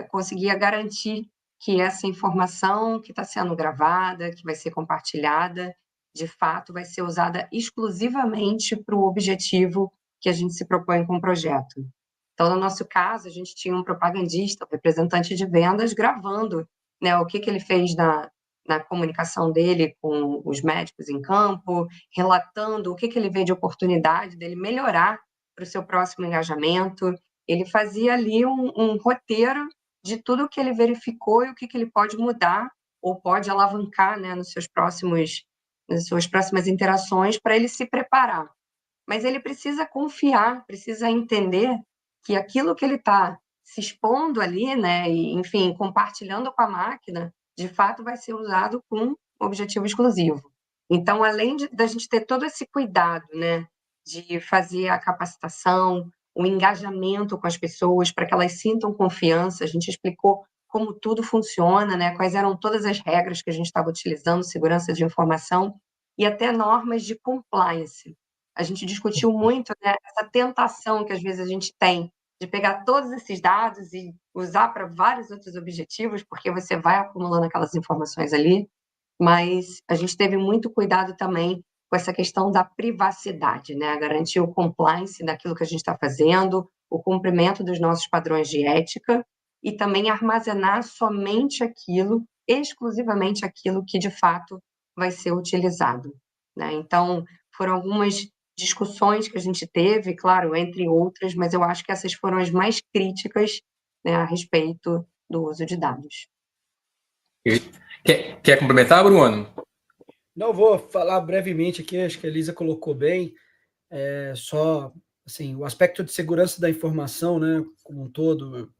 conseguia garantir que essa informação que está sendo gravada, que vai ser compartilhada, de fato, vai ser usada exclusivamente para o objetivo que a gente se propõe com o projeto. Então, no nosso caso, a gente tinha um propagandista, um representante de vendas, gravando, né, o que ele fez na comunicação dele com os médicos em campo, relatando o que ele vê de oportunidade dele melhorar para o seu próximo engajamento. Ele fazia ali um roteiro de tudo o que ele verificou e o que ele pode mudar ou pode alavancar, né, nas suas próximas interações para ele se preparar. Mas ele precisa confiar, precisa entender que aquilo que ele está se expondo ali, né, e, enfim, compartilhando com a máquina, de fato vai ser usado com objetivo exclusivo. Então, além da gente ter todo esse cuidado, né, de fazer a capacitação, o engajamento com as pessoas para que elas sintam confiança, a gente explicou como tudo funciona, né, quais eram todas as regras que a gente estava utilizando, segurança de informação, e até normas de compliance. A gente discutiu muito, né, essa tentação que às vezes a gente tem de pegar todos esses dados e usar para vários outros objetivos, porque você vai acumulando aquelas informações ali, mas a gente teve muito cuidado também com essa questão da privacidade, né? Garantir o compliance daquilo que a gente está fazendo, o cumprimento dos nossos padrões de ética e também armazenar somente aquilo, exclusivamente aquilo que de fato vai ser utilizado, né? Então, foram algumas discussões que a gente teve, claro, entre outras, mas eu acho que essas foram as mais críticas, né, a respeito do uso de dados. Quer complementar, Bruno? Não, vou falar brevemente aqui, acho que a Elisa colocou bem, só assim, o aspecto de segurança da informação, né, como um todo,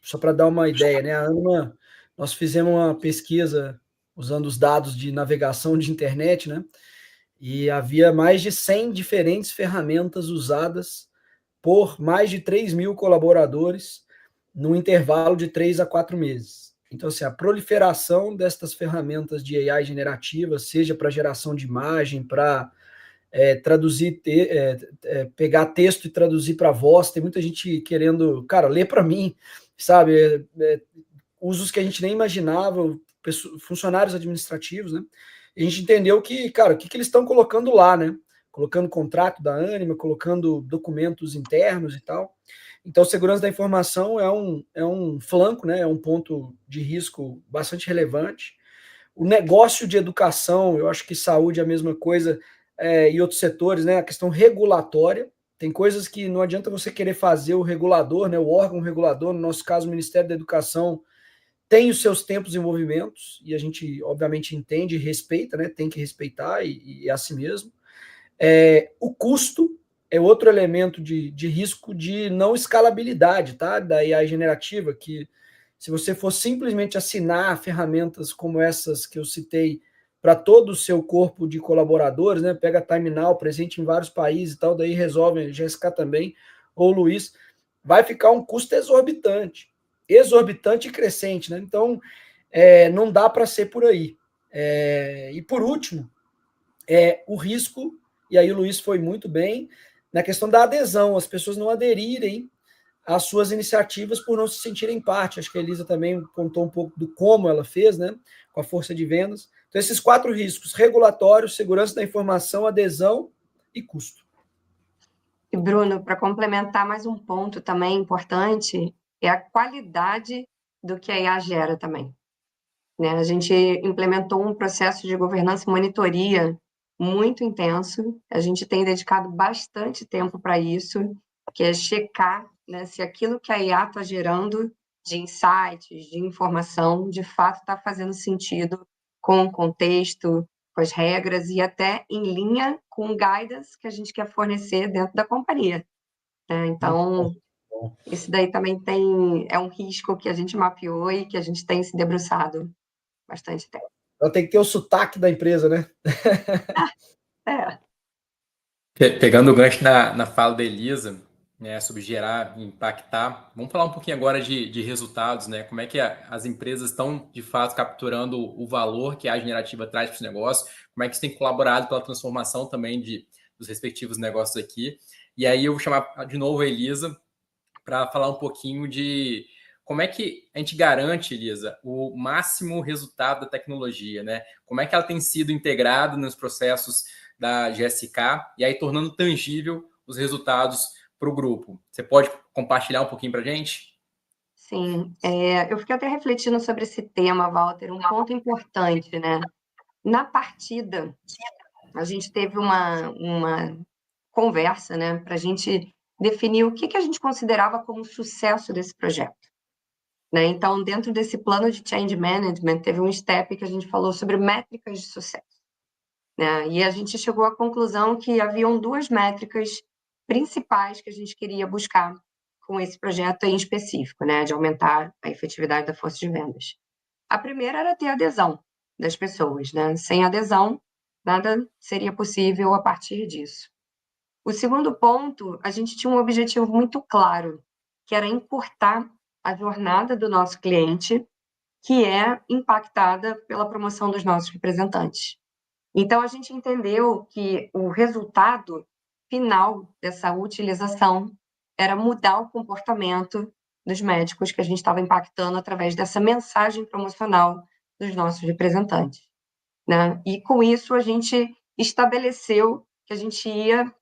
só para dar uma ideia, né, nós fizemos uma pesquisa usando os dados de navegação de internet, né, e havia mais de 100 diferentes ferramentas usadas por mais de 3.000 colaboradores no intervalo de 3 a 4 meses. Então, assim, a proliferação destas ferramentas de AI generativa, seja para geração de imagem, para traduzir, pegar texto e traduzir para voz, tem muita gente querendo, cara, lê para mim, sabe? Usos que a gente nem imaginava, funcionários administrativos, né? E a gente entendeu que, cara, o que eles estão colocando lá, né? Colocando contrato da Ânima, colocando documentos internos e tal. Então, segurança da informação é um flanco, né? É um ponto de risco bastante relevante. O negócio de educação, eu acho que saúde é a mesma coisa, e outros setores, né? A questão regulatória. Tem coisas que não adianta você querer fazer o regulador, né? O órgão regulador, no nosso caso, o Ministério da Educação, tem os seus tempos e movimentos, e a gente, obviamente, entende e respeita, né? Tem que respeitar, e é assim mesmo. O custo é outro elemento de risco de não escalabilidade, tá? Da AI generativa, que se você for simplesmente assinar ferramentas como essas que eu citei para todo o seu corpo de colaboradores, né? Pega a TimeNow, presente em vários países e tal, daí resolve, GSK também, ou Luiz, vai ficar um custo exorbitante e crescente, né? Então, não dá para ser por aí. E por último, o risco, e aí o Luiz foi muito bem, na questão da adesão, as pessoas não aderirem às suas iniciativas por não se sentirem parte. Acho que a Elisa também contou um pouco do como ela fez, né, com a força de vendas. Então, esses 4 riscos: regulatório, segurança da informação, adesão e custo. E, Bruno, para complementar mais um ponto também importante, é a qualidade do que a IA gera também, né? A gente implementou um processo de governança e monitoria muito intenso, a gente tem dedicado bastante tempo para isso, que é checar, né, se aquilo que a IA está gerando de insights, de informação, de fato está fazendo sentido com o contexto, com as regras e até em linha com o guidance que a gente quer fornecer dentro da companhia, né? Então, isso daí também é um risco que a gente mapeou e que a gente tem se debruçado bastante tempo. Ela tem que ter o sotaque da empresa, né? Pegando o gancho na fala da Elisa, né, sobre gerar e impactar, vamos falar um pouquinho agora de resultados, né? Como é que as empresas estão, de fato, capturando o valor que a generativa traz para os negócios, como é que isso tem colaborado pela transformação também dos respectivos negócios aqui. E aí eu vou chamar de novo a Elisa para falar um pouquinho de como é que a gente garante, Elisa, o máximo resultado da tecnologia, né? Como é que ela tem sido integrada nos processos da GSK e aí tornando tangível os resultados para o grupo. Você pode compartilhar um pouquinho para a gente? Sim, eu fiquei até refletindo sobre esse tema, Walter, um ponto importante, né? Na partida, a gente teve uma conversa, né, para a gente definir o que a gente considerava como sucesso desse projeto, né? Então, dentro desse plano de change management, teve um step que a gente falou sobre métricas de sucesso, né? E a gente chegou à conclusão que haviam 2 métricas principais que a gente queria buscar com esse projeto em específico, né, de aumentar a efetividade da força de vendas. A primeira era ter adesão das pessoas, né? Sem adesão, nada seria possível a partir disso. O segundo ponto, a gente tinha um objetivo muito claro, que era encurtar a jornada do nosso cliente, que é impactada pela promoção dos nossos representantes, Então, a gente entendeu que o resultado final dessa utilização era mudar o comportamento dos médicos que a gente estava impactando através dessa mensagem promocional dos nossos representantes, né? E com isso a gente estabeleceu que a gente ia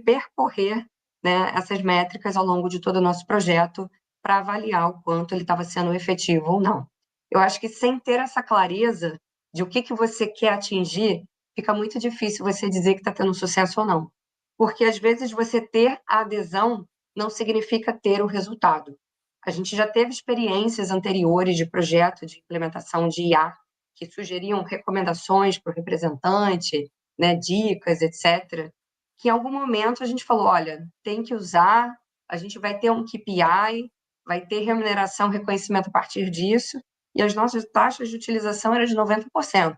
percorrer, né, essas métricas ao longo de todo o nosso projeto para avaliar o quanto ele estava sendo efetivo ou não. Eu acho que sem ter essa clareza de o que você quer atingir, fica muito difícil você dizer que está tendo sucesso ou não. Porque às vezes você ter a adesão não significa ter o resultado. A gente já teve experiências anteriores de projeto de implementação de IA que sugeriam recomendações para o representante, né, dicas, etc., que em algum momento a gente falou, olha, tem que usar, a gente vai ter um KPI, vai ter remuneração, reconhecimento a partir disso, e as nossas taxas de utilização eram de 90%.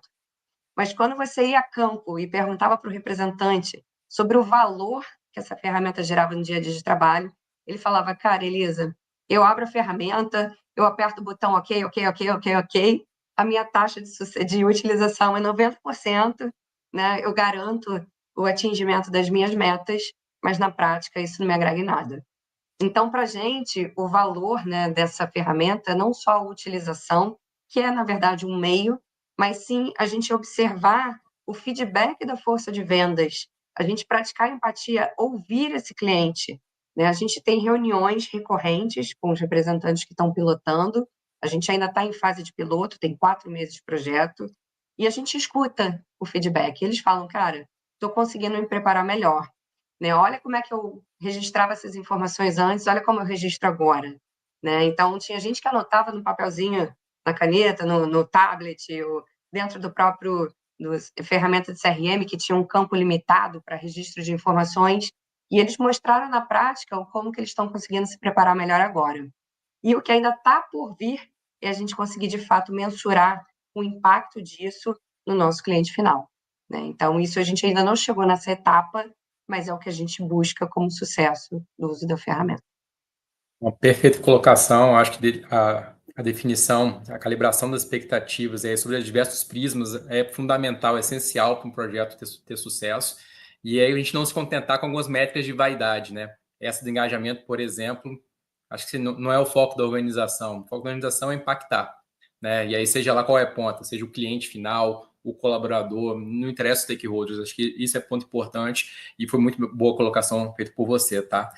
Mas quando você ia a campo e perguntava para o representante sobre o valor que essa ferramenta gerava no dia a dia de trabalho, ele falava, cara, Elisa, eu abro a ferramenta, eu aperto o botão ok, a minha taxa de utilização é 90%, né? Eu garanto o atingimento das minhas metas, mas na prática isso não me agrega em nada. Então, para a gente, o valor, né, dessa ferramenta é não só a utilização, que é, na verdade, um meio, mas sim a gente observar o feedback da força de vendas, a gente praticar empatia, ouvir esse cliente, né? A gente tem reuniões recorrentes com os representantes que estão pilotando, a gente ainda está em fase de piloto, tem 4 meses de projeto, e a gente escuta o feedback. Eles falam, cara, estou conseguindo me preparar melhor, né? Olha como é que eu registrava essas informações antes, olha como eu registro agora, né? Então, tinha gente que anotava no papelzinho, na caneta, no tablet, ou dentro do próprio ferramenta de CRM, que tinha um campo limitado para registro de informações, e eles mostraram na prática como que eles estão conseguindo se preparar melhor agora. E o que ainda está por vir é a gente conseguir, de fato, mensurar o impacto disso no nosso cliente final, né? Então, isso a gente ainda não chegou nessa etapa, mas é o que a gente busca como sucesso do uso da ferramenta. Uma perfeita colocação. Acho que a definição, a calibração das expectativas sobre os diversos prismas é fundamental, é essencial para um projeto ter sucesso. E aí a gente não se contentar com algumas métricas de vaidade, né? Essa do engajamento, por exemplo, acho que não é o foco da organização. O foco da organização é impactar, né? E aí seja lá qual é a ponta, seja o cliente final, o colaborador, não interessa os stakeholders. Acho que isso é ponto importante e foi muito boa colocação feita por você, tá?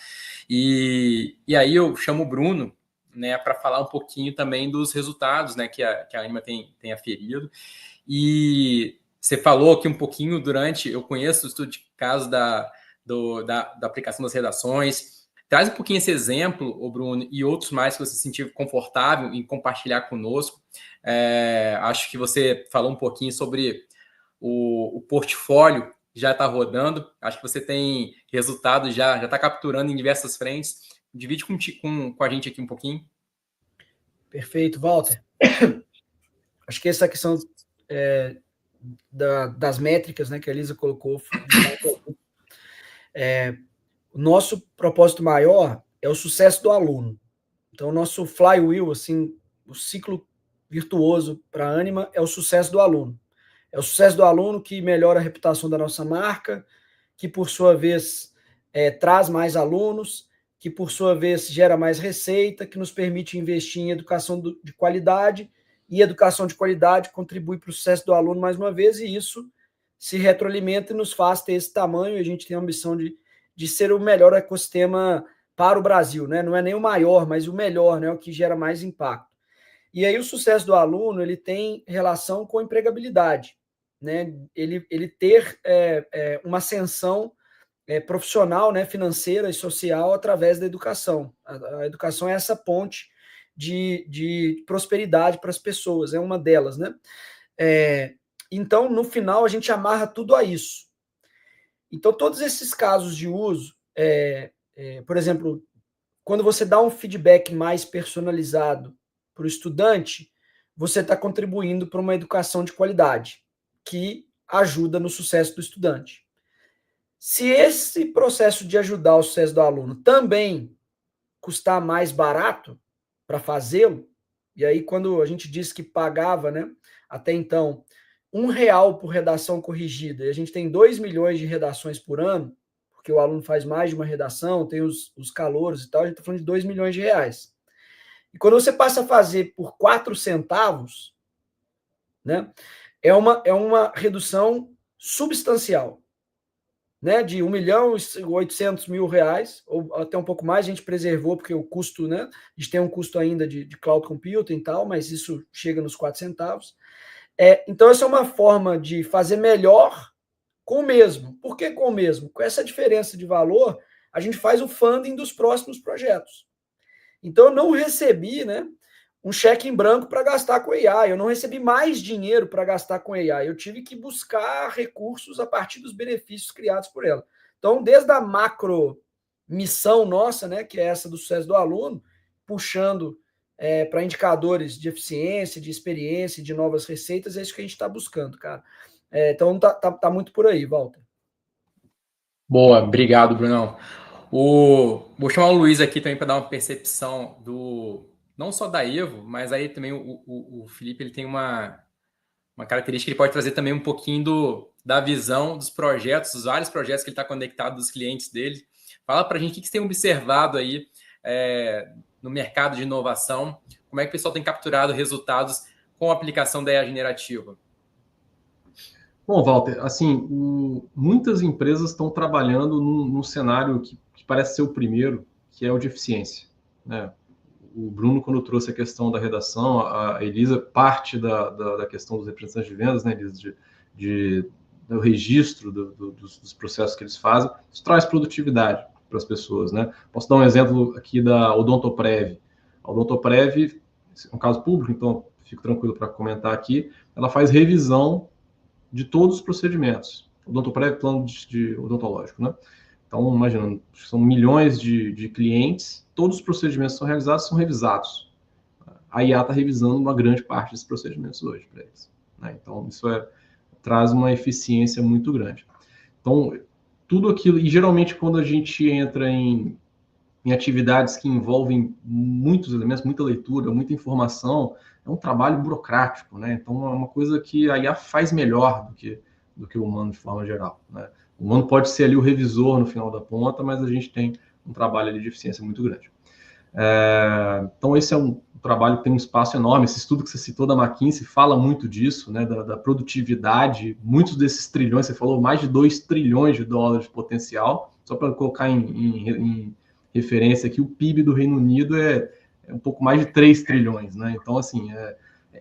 E aí eu chamo o Bruno, né, para falar um pouquinho também dos resultados, né, que a Anima tem aferido. E você falou aqui um pouquinho eu conheço o estudo de caso da aplicação das redações. Traz um pouquinho esse exemplo, o Bruno, e outros mais que você se sentir confortável em compartilhar conosco. Acho que você falou um pouquinho sobre o portfólio já está rodando. Acho que você tem resultado já está capturando em diversas frentes. Divide com a gente aqui um pouquinho. Perfeito, Walter. Acho que essa questão das métricas, né, que a Elisa colocou, o nosso propósito maior é o sucesso do aluno. Então, o nosso flywheel, assim, o ciclo virtuoso para a Anima é o sucesso do aluno. É o sucesso do aluno que melhora a reputação da nossa marca, que, por sua vez, traz mais alunos, que, por sua vez, gera mais receita, que nos permite investir em educação de qualidade, e educação de qualidade contribui para o sucesso do aluno mais uma vez, e isso se retroalimenta e nos faz ter esse tamanho, e a gente tem a ambição de ser o melhor ecossistema para o Brasil, né? Não é nem o maior, mas o melhor, né? O que gera mais impacto. E aí o sucesso do aluno, ele tem relação com a empregabilidade, né? Ele ter uma ascensão profissional, né, financeira e social através da educação. A educação é essa ponte de prosperidade para as pessoas, é uma delas, né? Então, no final, a gente amarra tudo a isso. Então, todos esses casos de uso, por exemplo, quando você dá um feedback mais personalizado para o estudante, você está contribuindo para uma educação de qualidade, que ajuda no sucesso do estudante. Se esse processo de ajudar o sucesso do aluno também custar mais barato para fazê-lo, e aí quando a gente disse que pagava, né, até então, R$1 por redação corrigida, e a gente tem 2 milhões de redações por ano, porque o aluno faz mais de uma redação, tem os calouros e tal, a gente está falando de R$2 milhões. E quando você passa a fazer por 4 centavos, né, é uma redução substancial, né, de R$1.800.000, ou até um pouco mais, a gente preservou, porque o custo, né, a gente tem um custo ainda de cloud computing e tal, mas isso chega nos 4 centavos. Então, essa é uma forma de fazer melhor com o mesmo. Por que com o mesmo? Com essa diferença de valor, a gente faz o funding dos próximos projetos. Então, eu não recebi, né, um cheque em branco para gastar com AI, eu não recebi mais dinheiro para gastar com AI, eu tive que buscar recursos a partir dos benefícios criados por ela. Então, desde a macro missão nossa, né, que é essa do sucesso do aluno, puxando para indicadores de eficiência, de experiência, de novas receitas, é isso que a gente está buscando, cara. Então, tá muito por aí, Walter. Boa, obrigado, Brunão. Vou chamar o Luiz aqui também para dar uma percepção não só da Evo, mas aí também o Felipe ele tem uma característica que ele pode trazer também um pouquinho da visão dos projetos, dos vários projetos que ele está conectado, dos clientes dele. Fala para a gente o que você tem observado aí no mercado de inovação, como é que o pessoal tem capturado resultados com a aplicação da IA generativa. Bom, Walter, assim, muitas empresas estão trabalhando num cenário que parece ser o primeiro, que é o de eficiência, né? O Bruno, quando trouxe a questão da redação, a Elisa, parte da questão dos representantes de vendas, né, Elisa, do registro dos processos que eles fazem, isso traz produtividade para as pessoas, né? Posso dar um exemplo aqui da Odontoprev. A Odontoprev é um caso público, então fico tranquilo para comentar aqui, ela faz revisão de todos os procedimentos. Odontoprev, plano de odontológico, né? Então, imaginando, são milhões de clientes, todos os procedimentos são revisados. A IA está revisando uma grande parte desses procedimentos hoje para eles, né? Então, isso traz uma eficiência muito grande. Então, tudo aquilo, e geralmente quando a gente entra em atividades que envolvem muitos elementos, muita leitura, muita informação, é um trabalho burocrático, né? Então, é uma coisa que a IA faz melhor do que o humano de forma geral, né? O humano pode ser ali o revisor no final da ponta, mas a gente tem um trabalho ali de eficiência muito grande. Então, esse é um trabalho que tem um espaço enorme. Esse estudo que você citou da McKinsey fala muito disso, né, da produtividade. Muitos desses trilhões, você falou mais de 2 trilhões de dólares de potencial. Só para colocar em referência aqui, o PIB do Reino Unido é um pouco mais de 3 trilhões, né? Então, assim, é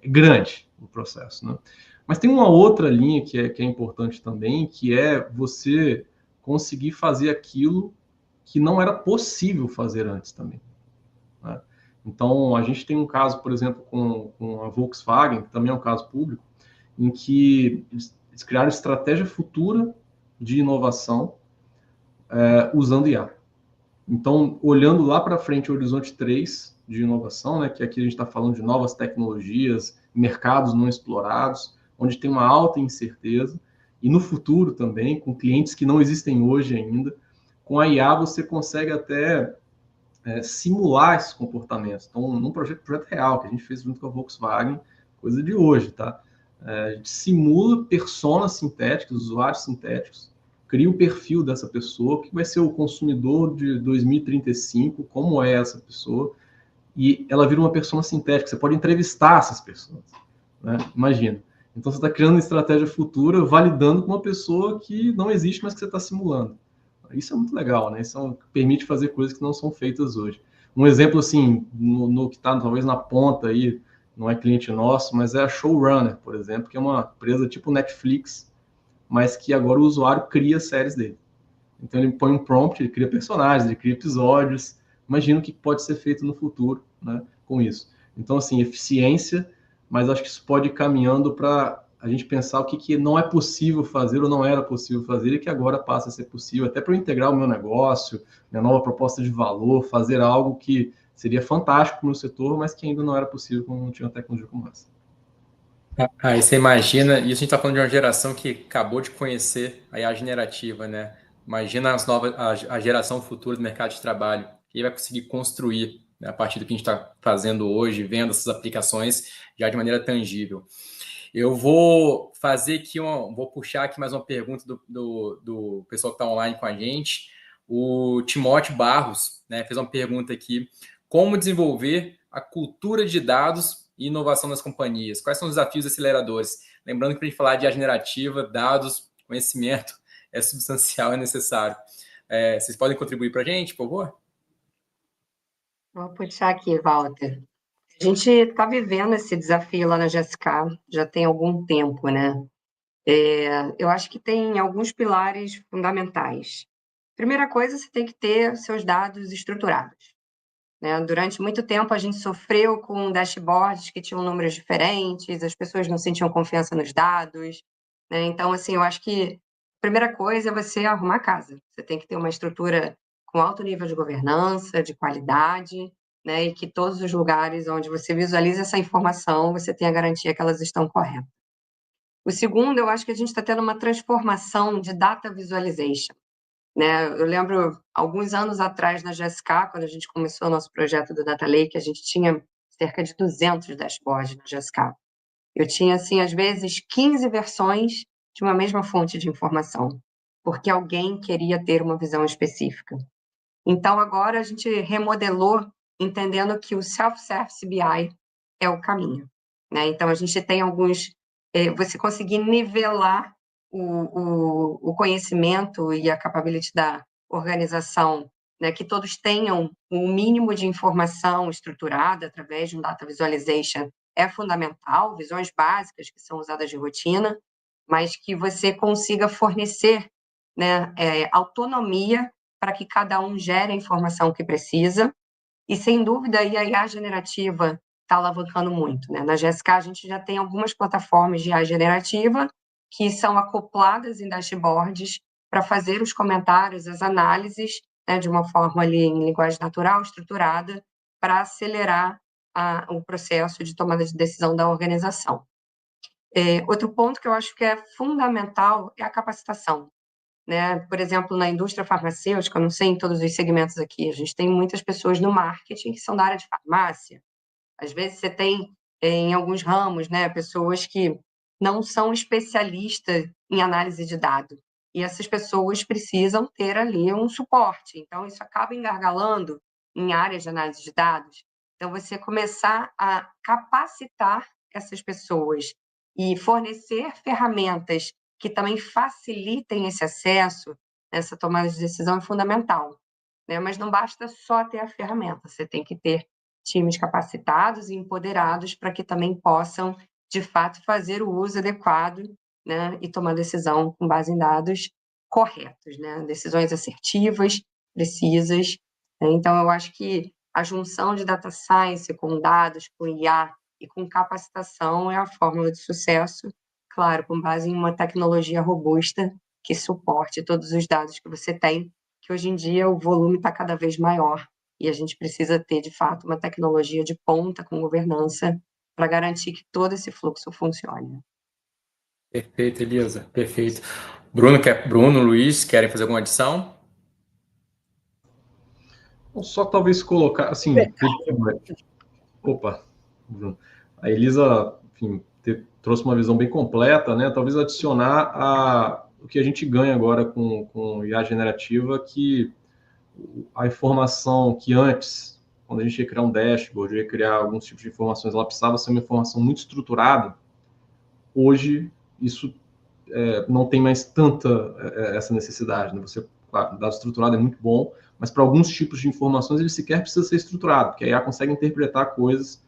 grande o processo, né? Mas tem uma outra linha que é importante também, que é você conseguir fazer aquilo que não era possível fazer antes também, né? Então, a gente tem um caso, por exemplo, com a Volkswagen, que também é um caso público, em que eles criaram estratégia futura de inovação usando IA. Então, olhando lá para frente, o horizonte 3 de inovação, né, que aqui a gente está falando de novas tecnologias, mercados não explorados, onde tem uma alta incerteza, e no futuro também, com clientes que não existem hoje ainda, com a IA você consegue até simular esses comportamentos. Então, num projeto real que a gente fez junto com a Volkswagen, coisa de hoje, tá? A gente simula personas sintéticas, usuários sintéticos, cria o perfil dessa pessoa, que vai ser o consumidor de 2035, como é essa pessoa, e ela vira uma persona sintética, você pode entrevistar essas pessoas, né? Imagina. Então, você está criando uma estratégia futura, validando com uma pessoa que não existe, mas que você está simulando. Isso é muito legal, né? Isso permite fazer coisas que não são feitas hoje. Um exemplo, assim, no que está talvez na ponta aí, não é cliente nosso, mas é a Showrunner, por exemplo, que é uma empresa tipo Netflix, mas que agora o usuário cria séries dele. Então, ele põe um prompt, ele cria personagens, ele cria episódios. Imagina o que pode ser feito no futuro, né, com isso. Então, assim, eficiência, mas acho que isso pode ir caminhando para a gente pensar o que não é possível fazer ou não era possível fazer e que agora passa a ser possível, até para eu integrar o meu negócio, minha nova proposta de valor, fazer algo que seria fantástico no setor, mas que ainda não era possível quando não tinha uma tecnologia como essa. Aí você imagina, isso a gente está falando de uma geração que acabou de conhecer a IA generativa, né? Imagina a geração futura do mercado de trabalho, que vai conseguir construir, né, a partir do que a gente está fazendo hoje, vendo essas aplicações já de maneira tangível. Eu vou fazer aqui vou puxar aqui mais uma pergunta do pessoal que está online com a gente. O Timóteo Barros, né, fez uma pergunta aqui: como desenvolver a cultura de dados e inovação nas companhias? Quais são os desafios aceleradores? Lembrando que para a gente falar de IA generativa, dados, conhecimento é substancial, é necessário. Vocês podem contribuir para a gente, por favor? Vou puxar aqui, Walter. A gente está vivendo esse desafio lá na GSK já tem algum tempo, né? Eu acho que tem alguns pilares fundamentais. Primeira coisa, você tem que ter seus dados estruturados, né? Durante muito tempo, a gente sofreu com dashboards que tinham números diferentes, as pessoas não sentiam confiança nos dados, né? Então, assim, eu acho que a primeira coisa é você arrumar a casa. Você tem que ter uma estrutura com alto nível de governança, de qualidade, né? E que todos os lugares onde você visualiza essa informação, você tenha a garantia que elas estão corretas. O segundo, eu acho que a gente está tendo uma transformação de data visualization, né? Eu lembro, alguns anos atrás, na GSK, quando a gente começou o nosso projeto do Data Lake, a gente tinha cerca de 200 dashboards na GSK. Eu tinha, assim, às vezes, 15 versões de uma mesma fonte de informação, porque alguém queria ter uma visão específica. Então, agora a gente remodelou, entendendo que o Self-Service BI é o caminho, né? Então, a gente tem alguns... você conseguir nivelar o conhecimento e a capability da organização, né? Que todos tenham um mínimo de informação estruturada através de um data visualization é fundamental, visões básicas que são usadas de rotina, mas que você consiga fornecer, né, autonomia para que cada um gere a informação que precisa. E, sem dúvida, a IA generativa está alavancando muito, né? Na GSK, a gente já tem algumas plataformas de IA generativa que são acopladas em dashboards para fazer os comentários, as análises, né, de uma forma ali em linguagem natural, estruturada, para acelerar o processo de tomada de decisão da organização. Outro ponto que eu acho que é fundamental é a capacitação, né? Por exemplo, na indústria farmacêutica, eu não sei em todos os segmentos aqui, a gente tem muitas pessoas no marketing que são da área de farmácia. Às vezes você tem, em alguns ramos, né, pessoas que não são especialistas em análise de dados. E essas pessoas precisam ter ali um suporte. Então, isso acaba engargalando em áreas de análise de dados. Então, você começar a capacitar essas pessoas e fornecer ferramentas que também facilitem esse acesso, essa tomada de decisão é fundamental, né? Mas não basta só ter a ferramenta, você tem que ter times capacitados e empoderados para que também possam, de fato, fazer o uso adequado, né, e tomar decisão com base em dados corretos, né? Decisões assertivas, precisas. Né? Então, eu acho que a junção de data science com dados, com IA e com capacitação é a fórmula de sucesso, claro, com base em uma tecnologia robusta que suporte todos os dados que você tem, que hoje em dia o volume está cada vez maior e a gente precisa ter, de fato, uma tecnologia de ponta com governança para garantir que todo esse fluxo funcione. Perfeito, Elisa, perfeito. Bruno, Luiz, querem fazer alguma adição? Só talvez colocar, assim... Opa, Bruno. A Elisa, enfim, trouxe uma visão bem completa, né? Talvez adicionar o que a gente ganha agora com IA generativa, que a informação que antes, quando a gente ia criar um dashboard, ia criar alguns tipos de informações, ela precisava ser uma informação muito estruturada. Hoje, isso não tem mais tanta essa necessidade, né? Você, claro, dado estruturado é muito bom, mas para alguns tipos de informações ele sequer precisa ser estruturado, porque a IA consegue interpretar coisas,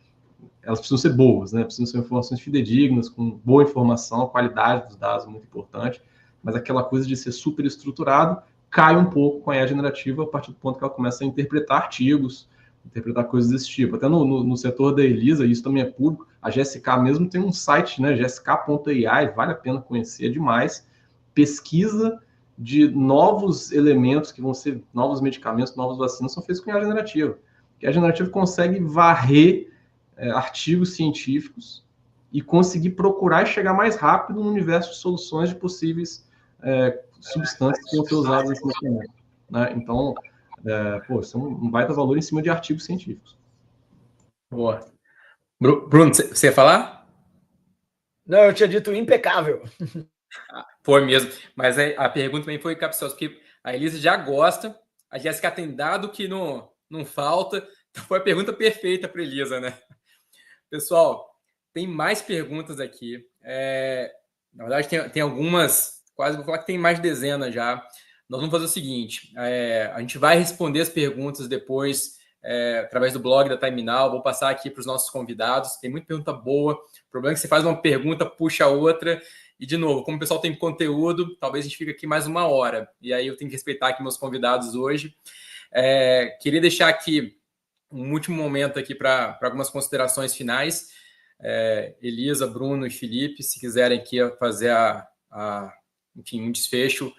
elas precisam ser boas, né? Precisam ser informações fidedignas, com boa informação, a qualidade dos dados é muito importante, mas aquela coisa de ser super estruturado cai um pouco com a IA generativa a partir do ponto que ela começa a interpretar artigos, interpretar coisas desse tipo. Até no setor da Elisa, isso também é público, a GSK mesmo tem um site, né, gsk.ai, vale a pena conhecer, é demais. Pesquisa de novos elementos que vão ser novos medicamentos, novas vacinas, são feitos com IA generativa. A IA generativa consegue varrer artigos científicos e conseguir procurar e chegar mais rápido no universo de soluções de possíveis substâncias que vão ser usadas nesse medicamento, né? Então, isso é um baita valor em cima de artigos científicos. Boa. Bruno, você ia falar? Não, eu tinha dito impecável. Foi mesmo. Mas a pergunta também foi capciosa, porque a Elisa já gosta, a Jéssica tem dado que não falta. Então foi a pergunta perfeita para Elisa, né? Pessoal, tem mais perguntas aqui. Na verdade, tem algumas, quase vou falar que tem mais de dezenas já. Nós vamos fazer o seguinte: a gente vai responder as perguntas depois através do blog da Terminal. Vou passar aqui para os nossos convidados. Tem muita pergunta boa. O problema é que você faz uma pergunta, puxa a outra. E, de novo, como o pessoal tem conteúdo, talvez a gente fique aqui mais uma hora. E aí eu tenho que respeitar aqui meus convidados hoje. Queria deixar aqui um último momento aqui para algumas considerações finais. Elisa, Bruno e Felipe, se quiserem aqui fazer enfim, um desfecho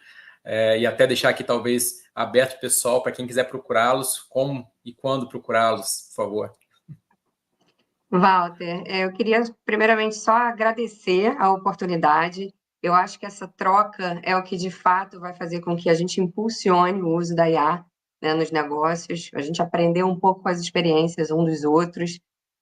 e até deixar aqui talvez aberto pessoal para quem quiser procurá-los, como e quando procurá-los, por favor. Walter, eu queria primeiramente só agradecer a oportunidade. Eu acho que essa troca é o que de fato vai fazer com que a gente impulsione o uso da IA, né, nos negócios, a gente aprender um pouco com as experiências um dos outros.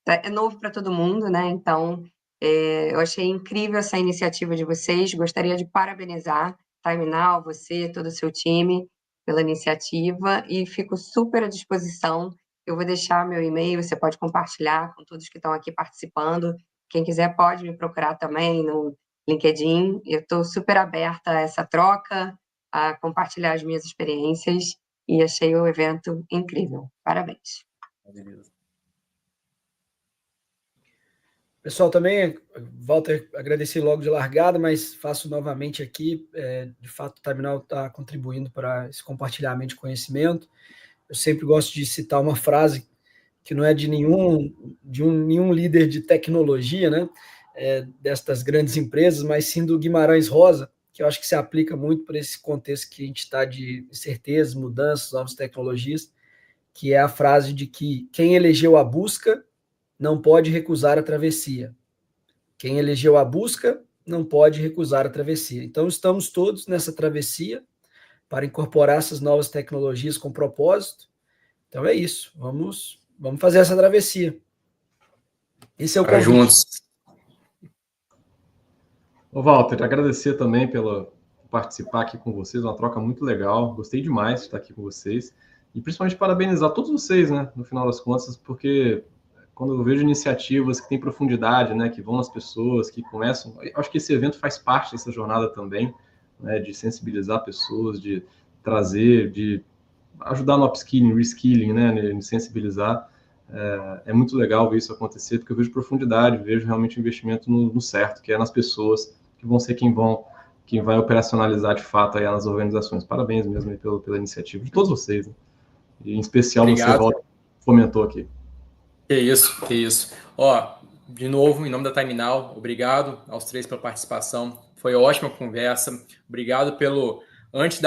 É novo para todo mundo, né? Então, eu achei incrível essa iniciativa de vocês. Gostaria de parabenizar Terminal, você, todo o seu time, pela iniciativa e fico super à disposição. Eu vou deixar meu e-mail, você pode compartilhar com todos que estão aqui participando. Quem quiser pode me procurar também no LinkedIn. Eu estou super aberta a essa troca, a compartilhar as minhas experiências e achei o evento incrível. Parabéns. Pessoal, também, Walter, agradeci logo de largada, mas faço novamente aqui. De fato, o Terminal está contribuindo para esse compartilhamento de conhecimento. Eu sempre gosto de citar uma frase que não é de nenhum líder de tecnologia, né, destas grandes empresas, mas sim do Guimarães Rosa, que eu acho que se aplica muito para esse contexto que a gente está de incertezas, mudanças, novas tecnologias, que é a frase de que quem elegeu a busca não pode recusar a travessia. Quem elegeu a busca não pode recusar a travessia. Então, estamos todos nessa travessia para incorporar essas novas tecnologias com propósito. Então, é isso. Vamos fazer essa travessia. Esse é o convite. Juntos. Ô, Walter, agradecer também pelo participar aqui com vocês, uma troca muito legal. Gostei demais de estar aqui com vocês. E principalmente parabenizar todos vocês, né, no final das contas, porque quando eu vejo iniciativas que têm profundidade, né, que vão nas pessoas, que começam... Eu acho que esse evento faz parte dessa jornada também, né, de sensibilizar pessoas, de trazer, de ajudar no upskilling, reskilling, né, de sensibilizar. É muito legal ver isso acontecer, porque eu vejo profundidade, vejo realmente o investimento no certo, que é nas pessoas, que vão ser quem vai operacionalizar de fato aí nas organizações. Parabéns mesmo aí pela iniciativa de todos vocês, né? E em especial Obrigado. você, Walter, fomentou aqui. Que isso. Ó, de novo, em nome da Terminal, obrigado aos três pela participação. Foi ótima conversa. Obrigado antes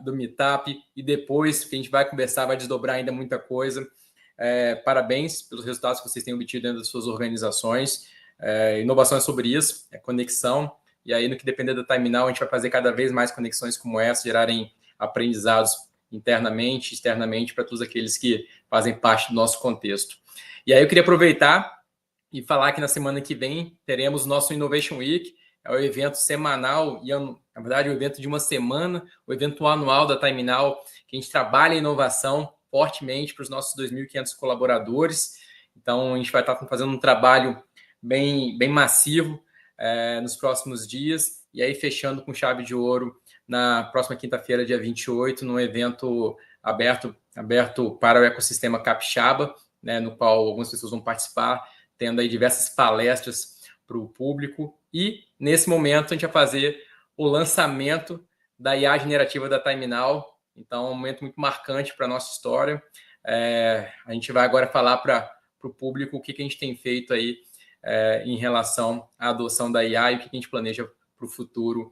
do Meetup e depois, que a gente vai conversar, vai desdobrar ainda muita coisa. Parabéns pelos resultados que vocês têm obtido dentro das suas organizações. Inovação é sobre isso, é conexão. E aí, no que depender da Terminal, a gente vai fazer cada vez mais conexões como essa, gerarem aprendizados internamente, externamente, para todos aqueles que fazem parte do nosso contexto. E aí eu queria aproveitar e falar que na semana que vem teremos o nosso Innovation Week, é o evento semanal, e na verdade o evento de uma semana, o evento anual da Terminal, que a gente trabalha em inovação fortemente para os nossos 2.500 colaboradores. Então a gente vai estar fazendo um trabalho bem massivo nos próximos dias, e aí fechando com chave de ouro na próxima quinta-feira, dia 28, num evento aberto para o ecossistema capixaba, né, no qual algumas pessoas vão participar, tendo aí diversas palestras para o público. E, nesse momento, a gente vai fazer o lançamento da IA generativa da Terminal. Então, é um momento muito marcante para a nossa história. A gente vai agora falar para o público o que a gente tem feito aí em relação à adoção da IA e o que a gente planeja para o futuro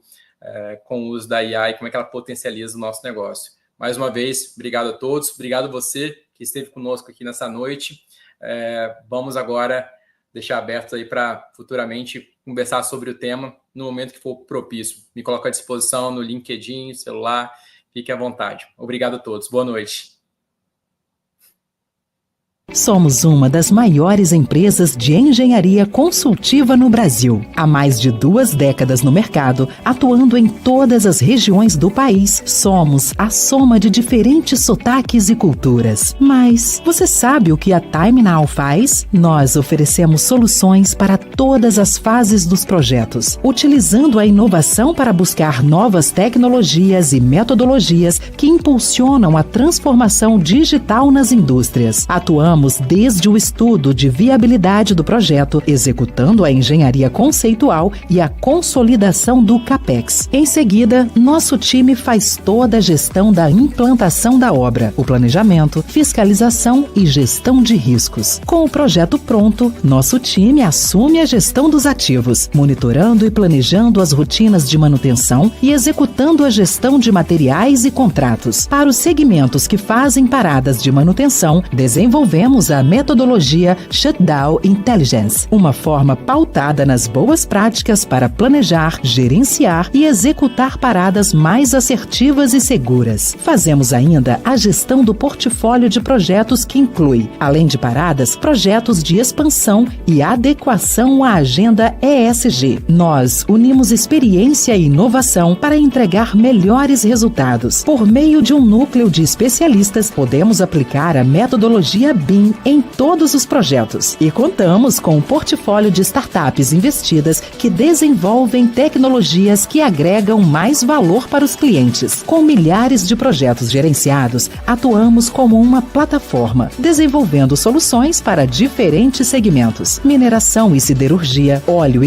com o uso da IA e como é que ela potencializa o nosso negócio. Mais uma vez, obrigado a todos. Obrigado a você que esteve conosco aqui nessa noite. Vamos agora deixar aberto aí para futuramente conversar sobre o tema no momento que for propício. Me coloco à disposição no LinkedIn, celular, fique à vontade. Obrigado a todos. Boa noite. Somos uma das maiores empresas de engenharia consultiva no Brasil. Há mais de 2 décadas no mercado, atuando em todas as regiões do país, somos a soma de diferentes sotaques e culturas. Mas você sabe o que a Time Now faz? Nós oferecemos soluções para todas as fases dos projetos, utilizando a inovação para buscar novas tecnologias e metodologias que impulsionam a transformação digital nas indústrias. Atuamos desde o estudo de viabilidade do projeto, executando a engenharia conceitual e a consolidação do CAPEX. Em seguida, nosso time faz toda a gestão da implantação da obra, o planejamento, fiscalização e gestão de riscos. Com o projeto pronto, nosso time assume a gestão dos ativos, monitorando e planejando as rotinas de manutenção e executando a gestão de materiais e contratos. Para os segmentos que fazem paradas de manutenção, desenvolvemos a metodologia Shutdown Intelligence, uma forma pautada nas boas práticas para planejar, gerenciar e executar paradas mais assertivas e seguras. Fazemos ainda a gestão do portfólio de projetos que inclui, além de paradas, projetos de expansão e adequação à agenda ESG. Nós unimos experiência e inovação para entregar melhores resultados. Por meio de um núcleo de especialistas, podemos aplicar a metodologia BIM em todos os projetos e contamos com um portfólio de startups investidas que desenvolvem tecnologias que agregam mais valor para os clientes. Com milhares de projetos gerenciados, atuamos como uma plataforma, desenvolvendo soluções para diferentes segmentos: mineração e siderurgia, óleo e